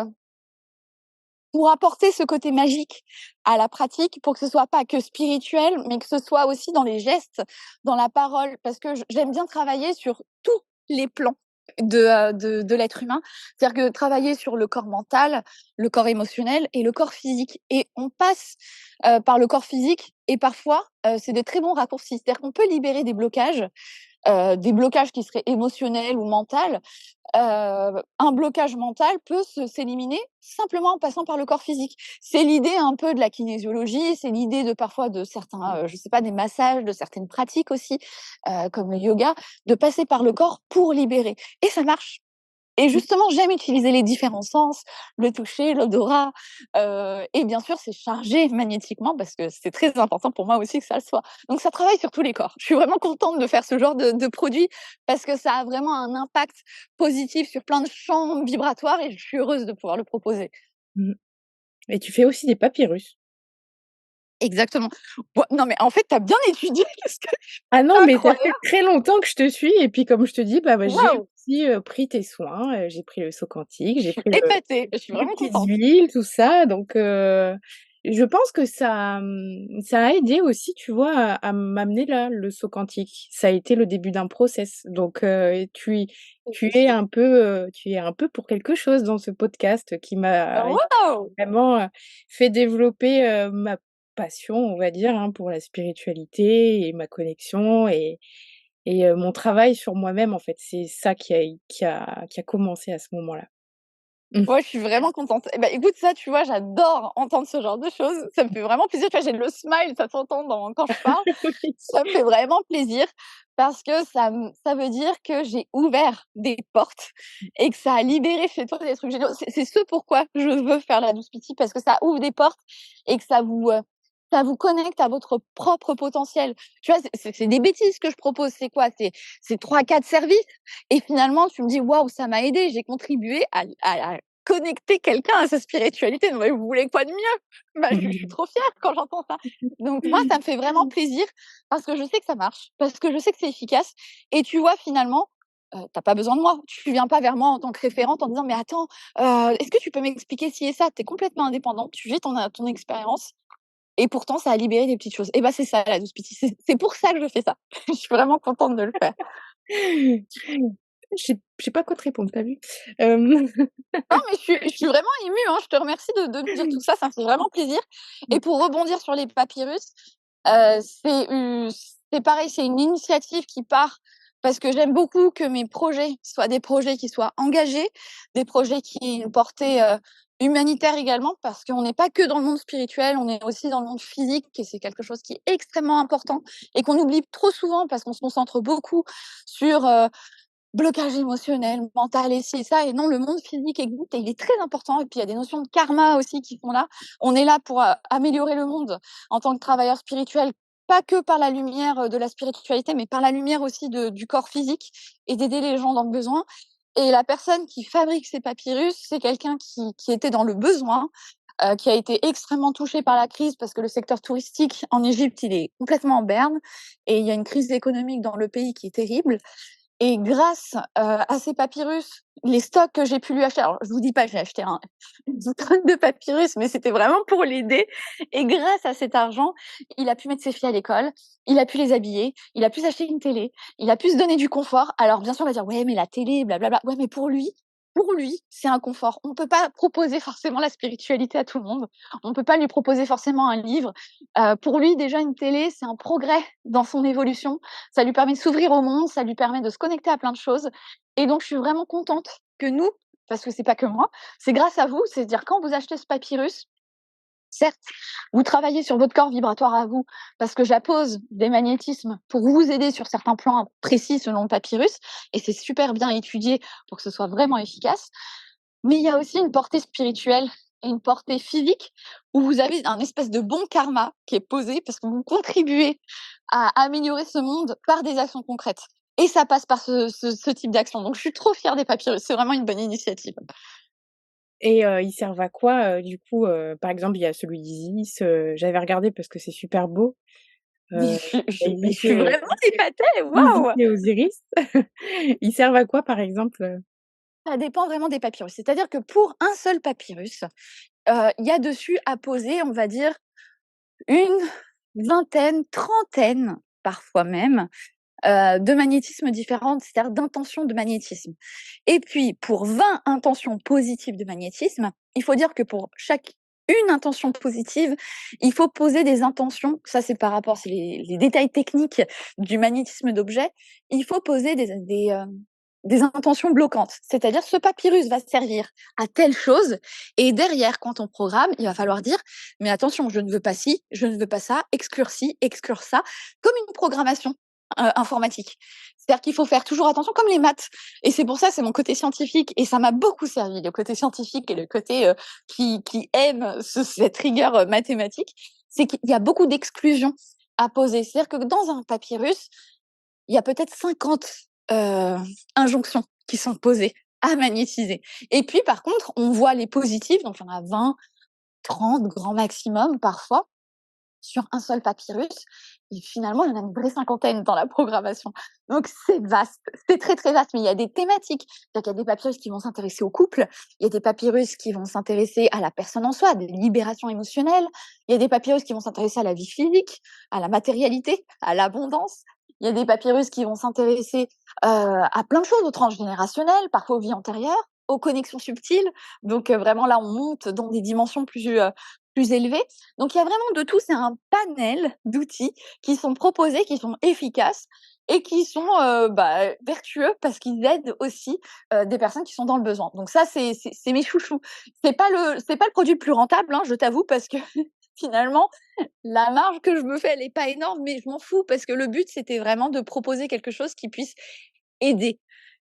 apporter ce côté magique à la pratique, pour que ce soit pas que spirituel, mais que ce soit aussi dans les gestes, dans la parole, parce que j'aime bien travailler sur tous les plans de l'être humain. C'est-à-dire que travailler sur le corps mental, le corps émotionnel et le corps physique. Et on passe par le corps physique et parfois, c'est des très bons raccourcis. C'est-à-dire qu'on peut libérer des blocages qui seraient émotionnels ou mentaux. Un blocage mental peut s'éliminer simplement en passant par le corps physique. C'est l'idée un peu de la kinésiologie, c'est l'idée de parfois de certains, je sais pas, des massages, de certaines pratiques aussi, comme le yoga, de passer par le corps pour libérer. Et ça marche. Et justement, j'aime utiliser les différents sens, le toucher, l'odorat, et bien sûr, c'est chargé magnétiquement parce que c'est très important pour moi aussi que ça le soit. Donc ça travaille sur tous les corps. Je suis vraiment contente de faire ce genre de produit parce que ça a vraiment un impact positif sur plein de champs vibratoires et je suis heureuse de pouvoir le proposer. Mmh. Et tu fais aussi des papyrus? Exactement. Ouais, non, mais en fait, tu as bien étudié parce que Ah non, c'est mais ça fait incroyable. très longtemps que je te suis et puis comme je te dis, bah, j'ai Waouh! aussi, pris tes soins, j'ai pris le saut quantique, Je j'ai suis pris épatée, je suis les vraiment petites contente. huiles, tout ça donc je pense que ça, ça a aidé aussi, tu vois, à m'amener là, le saut quantique. Ça a été le début d'un process donc tu es un peu pour quelque chose dans ce podcast qui m'a Waouh! vraiment, fait développer, ma passion, on va dire, hein, pour la spiritualité et ma connexion et mon travail sur moi-même, en fait. C'est ça qui a commencé à ce moment-là. Mmh. Ouais, je suis vraiment contente. Et bah, écoute, ça, tu vois, j'adore entendre ce genre de choses. Ça me fait vraiment plaisir. Tu vois, j'ai le smile, ça s'entend quand je parle. Oui. Ça me fait vraiment plaisir parce que ça veut dire que j'ai ouvert des portes et que ça a libéré chez toi des trucs géniaux. C'est ce pourquoi je veux faire la douce pitié parce que ça ouvre des portes et que ça vous connecte à votre propre potentiel. Tu vois, c'est des bêtises que je propose. C'est quoi? C'est 3-4 services et finalement, tu me dis: «Waouh, ça m'a aidé, j'ai contribué à connecter quelqu'un à sa spiritualité». Non mais vous voulez quoi de mieux? Bah, je suis trop fière quand j'entends ça. Donc moi, ça me fait vraiment plaisir parce que je sais que ça marche, parce que je sais que c'est efficace et tu vois finalement, tu pas besoin de moi. Tu viens pas vers moi en tant que référente en disant: «Mais attends, est-ce que tu peux m'expliquer ci et ça?» Tu es complètement indépendante, tu vis ton expérience et pourtant ça a libéré des petites choses. Et bah, c'est ça la douce pitié, c'est pour ça que je fais ça. Je suis vraiment contente de le faire. Je sais pas quoi te répondre, tu as vu? Hem, Non, mais je suis vraiment émue, hein. Je te remercie de me dire tout ça, ça me fait vraiment plaisir et pour rebondir sur les papyrus, c'est pareil, c'est une initiative qui part parce que j'aime beaucoup que mes projets soient des projets qui soient engagés, des projets qui aient une portée, humanitaire également parce qu'on n'est pas que dans le monde spirituel, on est aussi dans le monde physique et c'est quelque chose qui est extrêmement important et qu'on oublie trop souvent parce qu'on se concentre beaucoup sur, blocage émotionnel, mental et ci et ça et non, le monde physique existe et il est très important et puis il y a des notions de karma aussi qui sont là. On est là pour, améliorer le monde en tant que travailleur spirituel, pas que par la lumière, de la spiritualité, mais par la lumière aussi de du corps physique et d'aider les gens dans le besoin et la personne qui fabrique ces papyrus, c'est quelqu'un qui était dans le besoin, qui a été extrêmement touché par la crise parce que le secteur touristique en Égypte, il est complètement en berne et il y a une crise économique dans le pays qui est terrible et grâce, à ces papyrus, les stocks que j'ai pu lui acheter alors je vous dis pas que j'ai acheté une tonne de papyrus, mais c'était vraiment pour l'aider et grâce à cet argent, il a pu mettre ses filles à l'école, il a pu les habiller, il a pu s'acheter une télé, il a pu se donner du confort. Alors bien sûr, on va dire: «Ouais, mais la télé, blablabla». Ouais, mais pour lui, c'est un confort. On peut pas proposer forcément la spiritualité à tout le monde. On peut pas lui proposer forcément un livre. Pour lui, déjà, une télé, c'est un progrès dans son évolution. Ça lui permet de s'ouvrir au monde, ça lui permet de se connecter à plein de choses et donc je suis vraiment contente que nous, parce que c'est pas que moi, c'est grâce à vous, c'est-à-dire quand vous achetez ce papyrus, certes, vous travaillez sur votre corps vibratoire à vous, parce que j'appose des magnétismes pour vous aider sur certains plans précis selon le papyrus et c'est super bien étudié pour que ce soit vraiment efficace. Mais il y a aussi une portée spirituelle et une portée physique où vous avez un espèce de bon karma qui est posé parce que vous contribuez à améliorer ce monde par des actions concrètes. Et ça passe par ce type d'action. Donc je suis trop fière des papyrus, c'est vraiment une bonne initiative. et ils servent à quoi, du coup, par exemple, il y a celui d'Isis, j'avais regardé parce que c'est super beau, Mais heu, je Isis suis vraiment épatée, Isis waouh! et Osiris. Ils servent à quoi, par exemple? Ça dépend vraiment des papyrus. C'est-à-dire que pour un seul papyrus, il y a dessus à poser, on va dire, une vingtaine, trentaine, parfois même, de magnétismes différentes, c'est-à-dire d'intentions de magnétisme. Et puis, pour 20 intentions positives de magnétisme, il faut dire que pour chaque une intention positive, il faut poser des intentions. Ça, c'est par rapport, c'est les détails techniques du magnétisme d'objet. Il faut poser des intentions bloquantes. C'est-à-dire, ce papyrus va servir à telle chose. Et derrière, quand on programme, il va falloir dire, mais attention, je ne veux pas ci, je ne veux pas ça, exclure ci, exclure ça, comme une programmation. informatique. C'est-à-dire qu'il faut faire toujours attention, comme les maths. Et c'est pour ça, c'est mon côté scientifique, et ça m'a beaucoup servi, le côté scientifique et le côté qui aime cette rigueur mathématique, c'est qu'il y a beaucoup d'exclusions à poser. C'est-à-dire que dans un papyrus, il y a peut-être 50 injonctions qui sont posées à magnétiser. Et puis, par contre, on voit les positifs, donc il y en a 20, 30 grand maximum parfois, sur un seul papyrus. Et finalement, il y en a une vraie cinquantaine dans la programmation. Donc, c'est vaste. C'est très, très vaste. Mais il y a des thématiques. C'est-à-dire qu'il y a des papyrus qui vont s'intéresser au couple. Il y a des papyrus qui vont s'intéresser à la personne en soi, à des libérations émotionnelles. Il y a des papyrus qui vont s'intéresser à la vie physique, à la matérialité, à l'abondance. Il y a des papyrus qui vont s'intéresser à plein de choses, au transgénérationnel, parfois aux vies antérieures, aux connexions subtiles. Donc, vraiment, là, on monte dans des dimensions plus élevées. Donc, il y a vraiment de tout. C'est un panel d'outils qui sont proposés, qui sont efficaces et qui sont vertueux parce qu'ils aident aussi des personnes qui sont dans le besoin. Donc ça, c'est mes chouchous. C'est pas le produit le plus rentable, hein, je t'avoue, parce que finalement, la marge que je me fais, elle est pas énorme, mais je m'en fous parce que le but, c'était vraiment de proposer quelque chose qui puisse aider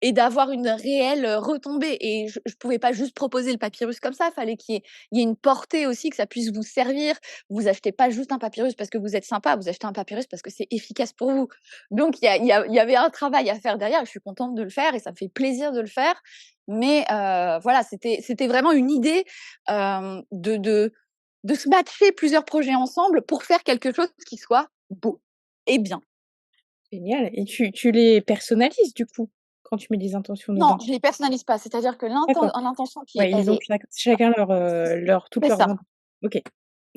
et d'avoir une réelle retombée. Et je pouvais pas juste proposer le papyrus comme ça, fallait qu'il y ait une portée aussi, que ça puisse vous servir. Vous achetez pas juste un papyrus parce que vous êtes sympa, vous achetez un papyrus parce que c'est efficace pour vous. Donc il y avait un travail à faire derrière, et je suis contente de le faire et ça me fait plaisir de le faire. Mais voilà, c'était vraiment une idée de se matcher plusieurs projets ensemble pour faire quelque chose qui soit beau et bien. Génial, et tu les personnalises du coup, quand tu mets des intentions Non, dedans? je les personnalise pas, c'est-à-dire que D'accord. l'intention Ouais, ils elle ont est chacun toutes c'est leurs ça, intentions. OK.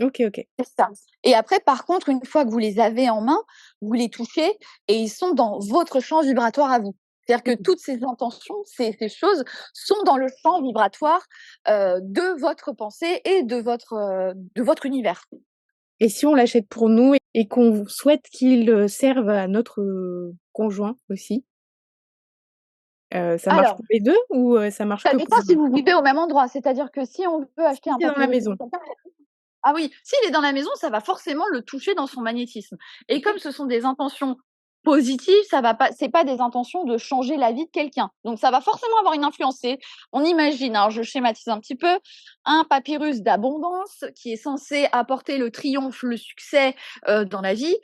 OK, OK. c'est ça. Et après, par contre, une fois que vous les avez en main, vous les touchez et ils sont dans votre champ vibratoire à vous. C'est-à-dire que Mmh. toutes ces intentions, ces choses sont dans le champ vibratoire, de votre pensée et de votre univers. Et si on l'achète pour nous et qu'on souhaite qu'il, serve à notre, conjoint aussi, ça marche Alors, pour les 2 ou, ça marche ça que pour dépend si lui? vous vivez au même endroit. C'est-à-dire que si on veut acheter Si un c'est dans la papyrus pour maison. quelqu'un. Ah oui, s'il est dans la maison, ça va forcément le toucher dans son magnétisme. Et OK. comme ce sont des intentions positives, ça va pas, c'est pas des intentions de changer la vie de quelqu'un. Donc ça va forcément avoir une influence. On imagine, alors je schématise un petit peu, un papyrus d'abondance qui est censé apporter le triomphe, le succès dans la vie,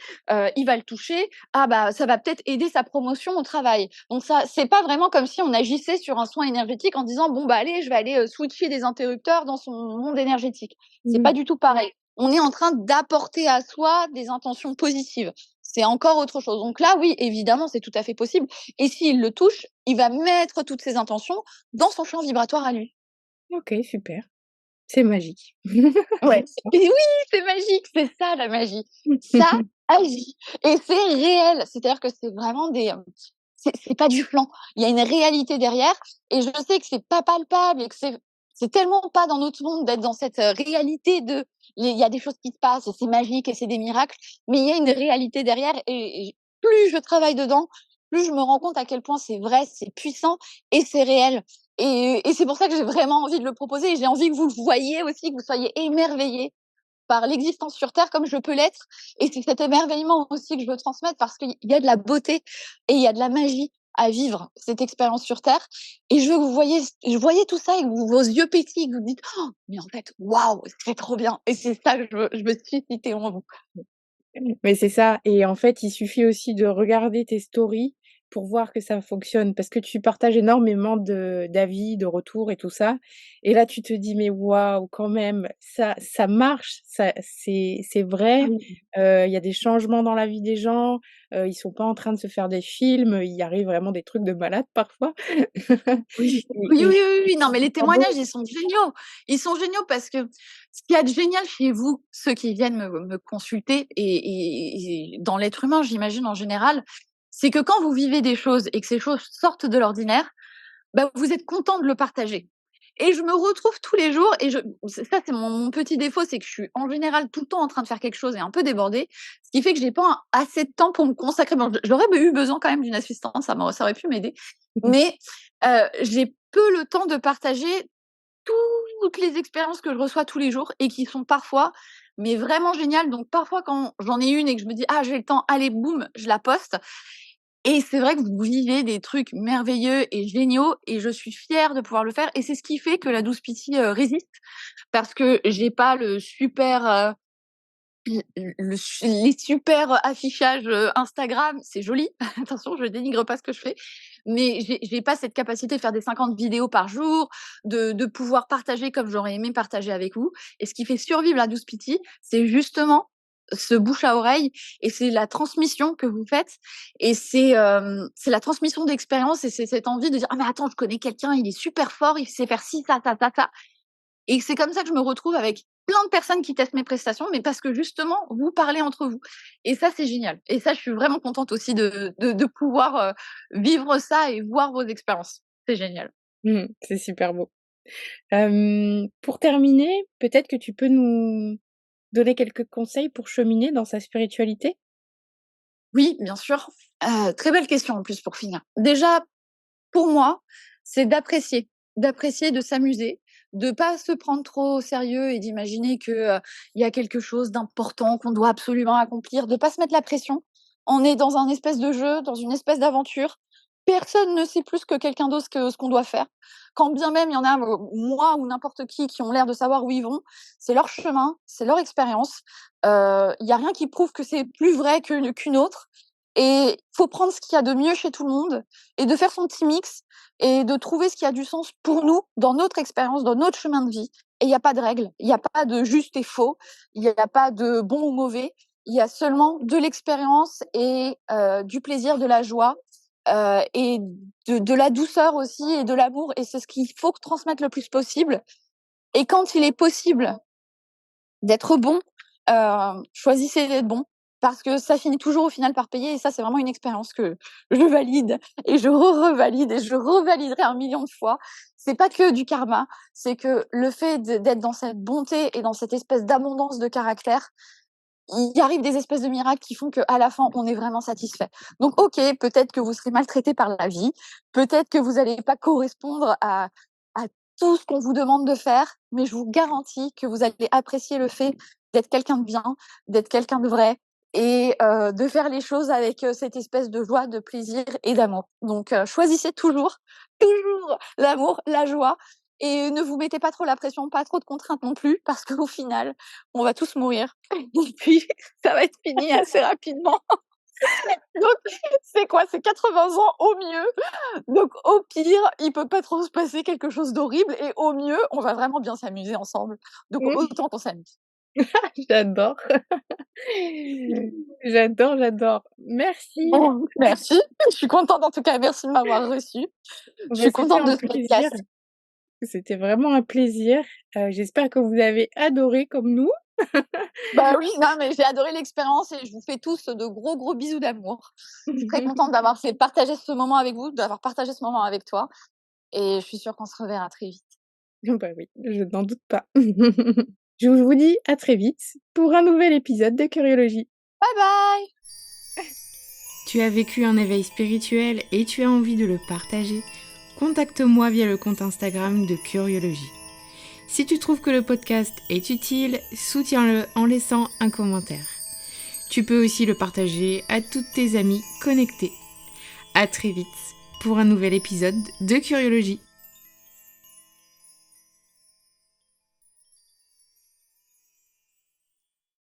il va le toucher. Ah bah ça va peut-être aider sa promotion au travail. Donc ça, c'est pas vraiment comme si on agissait sur un soin énergétique en disant bon bah allez, je vais aller switcher des interrupteurs dans son monde énergétique. C'est Mmh. pas du tout pareil. On est en train d'apporter à soi des intentions positives. C'est encore autre chose. Donc là, oui, évidemment, c'est tout à fait possible. Et s'il le touche, il va mettre toutes ses intentions dans son champ vibratoire à lui. OK, super. C'est magique. Ouais. Et oui, c'est magique, c'est ça la magie. Ça agit et c'est réel. C'est-à-dire que c'est vraiment c'est pas du flan. Il y a une réalité derrière et je sais que c'est pas palpable et que c'est tellement pas dans notre monde d'être dans cette réalité il y a des choses qui se passent et c'est magique et c'est des miracles, mais il y a une réalité derrière et plus je travaille dedans, plus je me rends compte à quel point c'est vrai, c'est puissant et c'est réel. Et c'est pour ça que j'ai vraiment envie de le proposer et j'ai envie que vous le voyiez aussi, que vous soyez émerveillés par l'existence sur Terre comme je peux l'être. Et c'est cet émerveillement aussi que je veux transmettre parce qu'il y a de la beauté et il y a de la magie à vivre cette expérience sur Terre. Et je veux que vous voyez tout ça et que vos yeux pétillent, que vous dites, oh, mais en fait, waouh, c'est trop bien. Et c'est ça que je veux susciter en vous. Mais c'est ça, et en fait, il suffit aussi de regarder tes stories pour voir que ça fonctionne parce que tu partages énormément d'avis, de retours et tout ça, et là, tu te dis: «Mais waouh, quand même, ça marche, ça c'est vrai, Oui. il y a des changements dans la vie des gens, ils sont pas en train de se faire des films, il arrive vraiment des trucs de malade parfois». Oui. Et Oui, oui, et oui, oui, non, mais les c'est beau. témoignages, ils sont géniaux. Ils sont géniaux parce que ce qu'il y a de génial chez vous, ceux qui viennent me consulter et dans l'être humain, j'imagine en général, c'est que quand vous vivez des choses et que ces choses sortent de l'ordinaire, bah, vous êtes content de le partager. Et je me retrouve tous les jours et ça c'est mon petit défaut, c'est que je suis en général tout le temps en train de faire quelque chose et un peu débordée, ce qui fait que j'ai pas assez de temps pour me consacrer. Bon, j'aurais eu besoin quand même d'une assistante, ça aurait pu m'aider, mais j'ai peu le temps de partager toutes les expériences que je reçois tous les jours et qui sont parfois mais vraiment géniale. Donc parfois quand j'en ai une et que je me dis: «Ah, j'ai le temps, allez boum, je la poste» et c'est vrai que vous vivez des trucs merveilleux et géniaux et je suis fière de pouvoir le faire et c'est ce qui fait que la Douce Pity, résiste parce que j'ai pas le super, les super affichages, Instagram, c'est joli, attention, je dénigre pas ce que je fais, mais j'ai pas cette capacité de faire des 50 vidéos par jour, de pouvoir partager comme j'aurais aimé partager avec vous et ce qui fait survivre la Douce Pity, c'est justement ce bouche à oreille et c'est la transmission que vous faites et c'est la transmission d'expérience et c'est cette envie de dire: «Ah mais attends, je connais quelqu'un, il est super fort, il sait faire ci, ça, ça, ça, ça» et c'est comme ça que je me retrouve avec plein de personnes qui testent mes prestations, mais parce que justement, vous parlez entre vous. Et ça, c'est génial. Et ça, je suis vraiment contente aussi de pouvoir vivre ça et voir vos expériences. C'est génial. C'est super beau. Pour terminer, peut-être que tu peux nous donner quelques conseils pour cheminer dans sa spiritualité? Oui, bien sûr. Très belle question en plus pour finir. Déjà, pour moi, c'est d'apprécier, de s'amuser, de pas se prendre trop au sérieux et d'imaginer que, il y a quelque chose d'important qu'on doit absolument accomplir, de pas se mettre la pression. On est dans un espèce de jeu, dans une espèce d'aventure. Personne ne sait plus que quelqu'un d'autre ce qu'on doit faire. Quand bien même il y en a, moi ou n'importe qui ont l'air de savoir où ils vont, c'est leur chemin, c'est leur expérience. Il y a rien qui prouve que c'est plus vrai qu'une autre et faut prendre ce qu'il y a de mieux chez tout le monde et de faire son petit mix et de trouver ce qui a du sens pour nous, dans notre expérience, dans notre chemin de vie. Et il y a pas de règle, il y a pas de juste et faux, il y a pas de bon ou mauvais, il y a seulement de l'expérience et du plaisir, de la joie, et de la douceur aussi et de l'amour et c'est ce qu'il faut transmettre le plus possible et quand il est possible d'être bon, choisissez d'être bon parce que ça finit toujours au final par payer et ça, c'est vraiment une expérience que je valide et je revalide et je revaliderai 1 million de fois. C'est pas que du karma, c'est que le fait d'être dans cette bonté et dans cette espèce d'abondance de caractère, il arrive des espèces de miracles qui font qu'à la fin, on est vraiment satisfait. Donc OK, peut-être que vous serez maltraité par la vie, peut-être que vous n'allez pas correspondre à tout ce qu'on vous demande de faire, mais je vous garantis que vous allez apprécier le fait d'être quelqu'un de bien, d'être quelqu'un de vrai et de faire les choses avec, cette espèce de joie, de plaisir et d'amour. Donc choisissez toujours, toujours l'amour, la joie et ne vous mettez pas trop la pression, pas trop de contraintes non plus parce qu'au final, on va tous mourir et puis ça va être fini assez rapidement. Donc c'est quoi? C'est 80 ans au mieux. Donc au pire, il peut pas trop se passer quelque chose d'horrible et au mieux, on va vraiment bien s'amuser ensemble. Donc autant qu'on s'amuse. J'adore. J'adore, j'adore. Merci. Bon, merci. Je suis contente en tout cas, merci de m'avoir reçue. Je Bah, suis c'était contente un de ce plaisir. podcast. C'était vraiment un plaisir. J'espère que vous avez adoré comme nous. Bah oui, non mais j'ai adoré l'expérience et je vous fais tous de gros, gros bisous d'amour. Je suis très contente d'avoir fait partager ce moment avec vous, d'avoir partagé ce moment avec toi et je suis sûre qu'on se reverra très vite. Bah oui, je n'en doute pas. Je vous dis à très vite pour un nouvel épisode de Curiologie. Bye bye! Tu as vécu un éveil spirituel et tu as envie de le partager? Contacte-moi via le compte Instagram de Curiologie. Si tu trouves que le podcast est utile, soutiens-le en laissant un commentaire. Tu peux aussi le partager à toutes tes amies connectées. À très vite pour un nouvel épisode de Curiologie.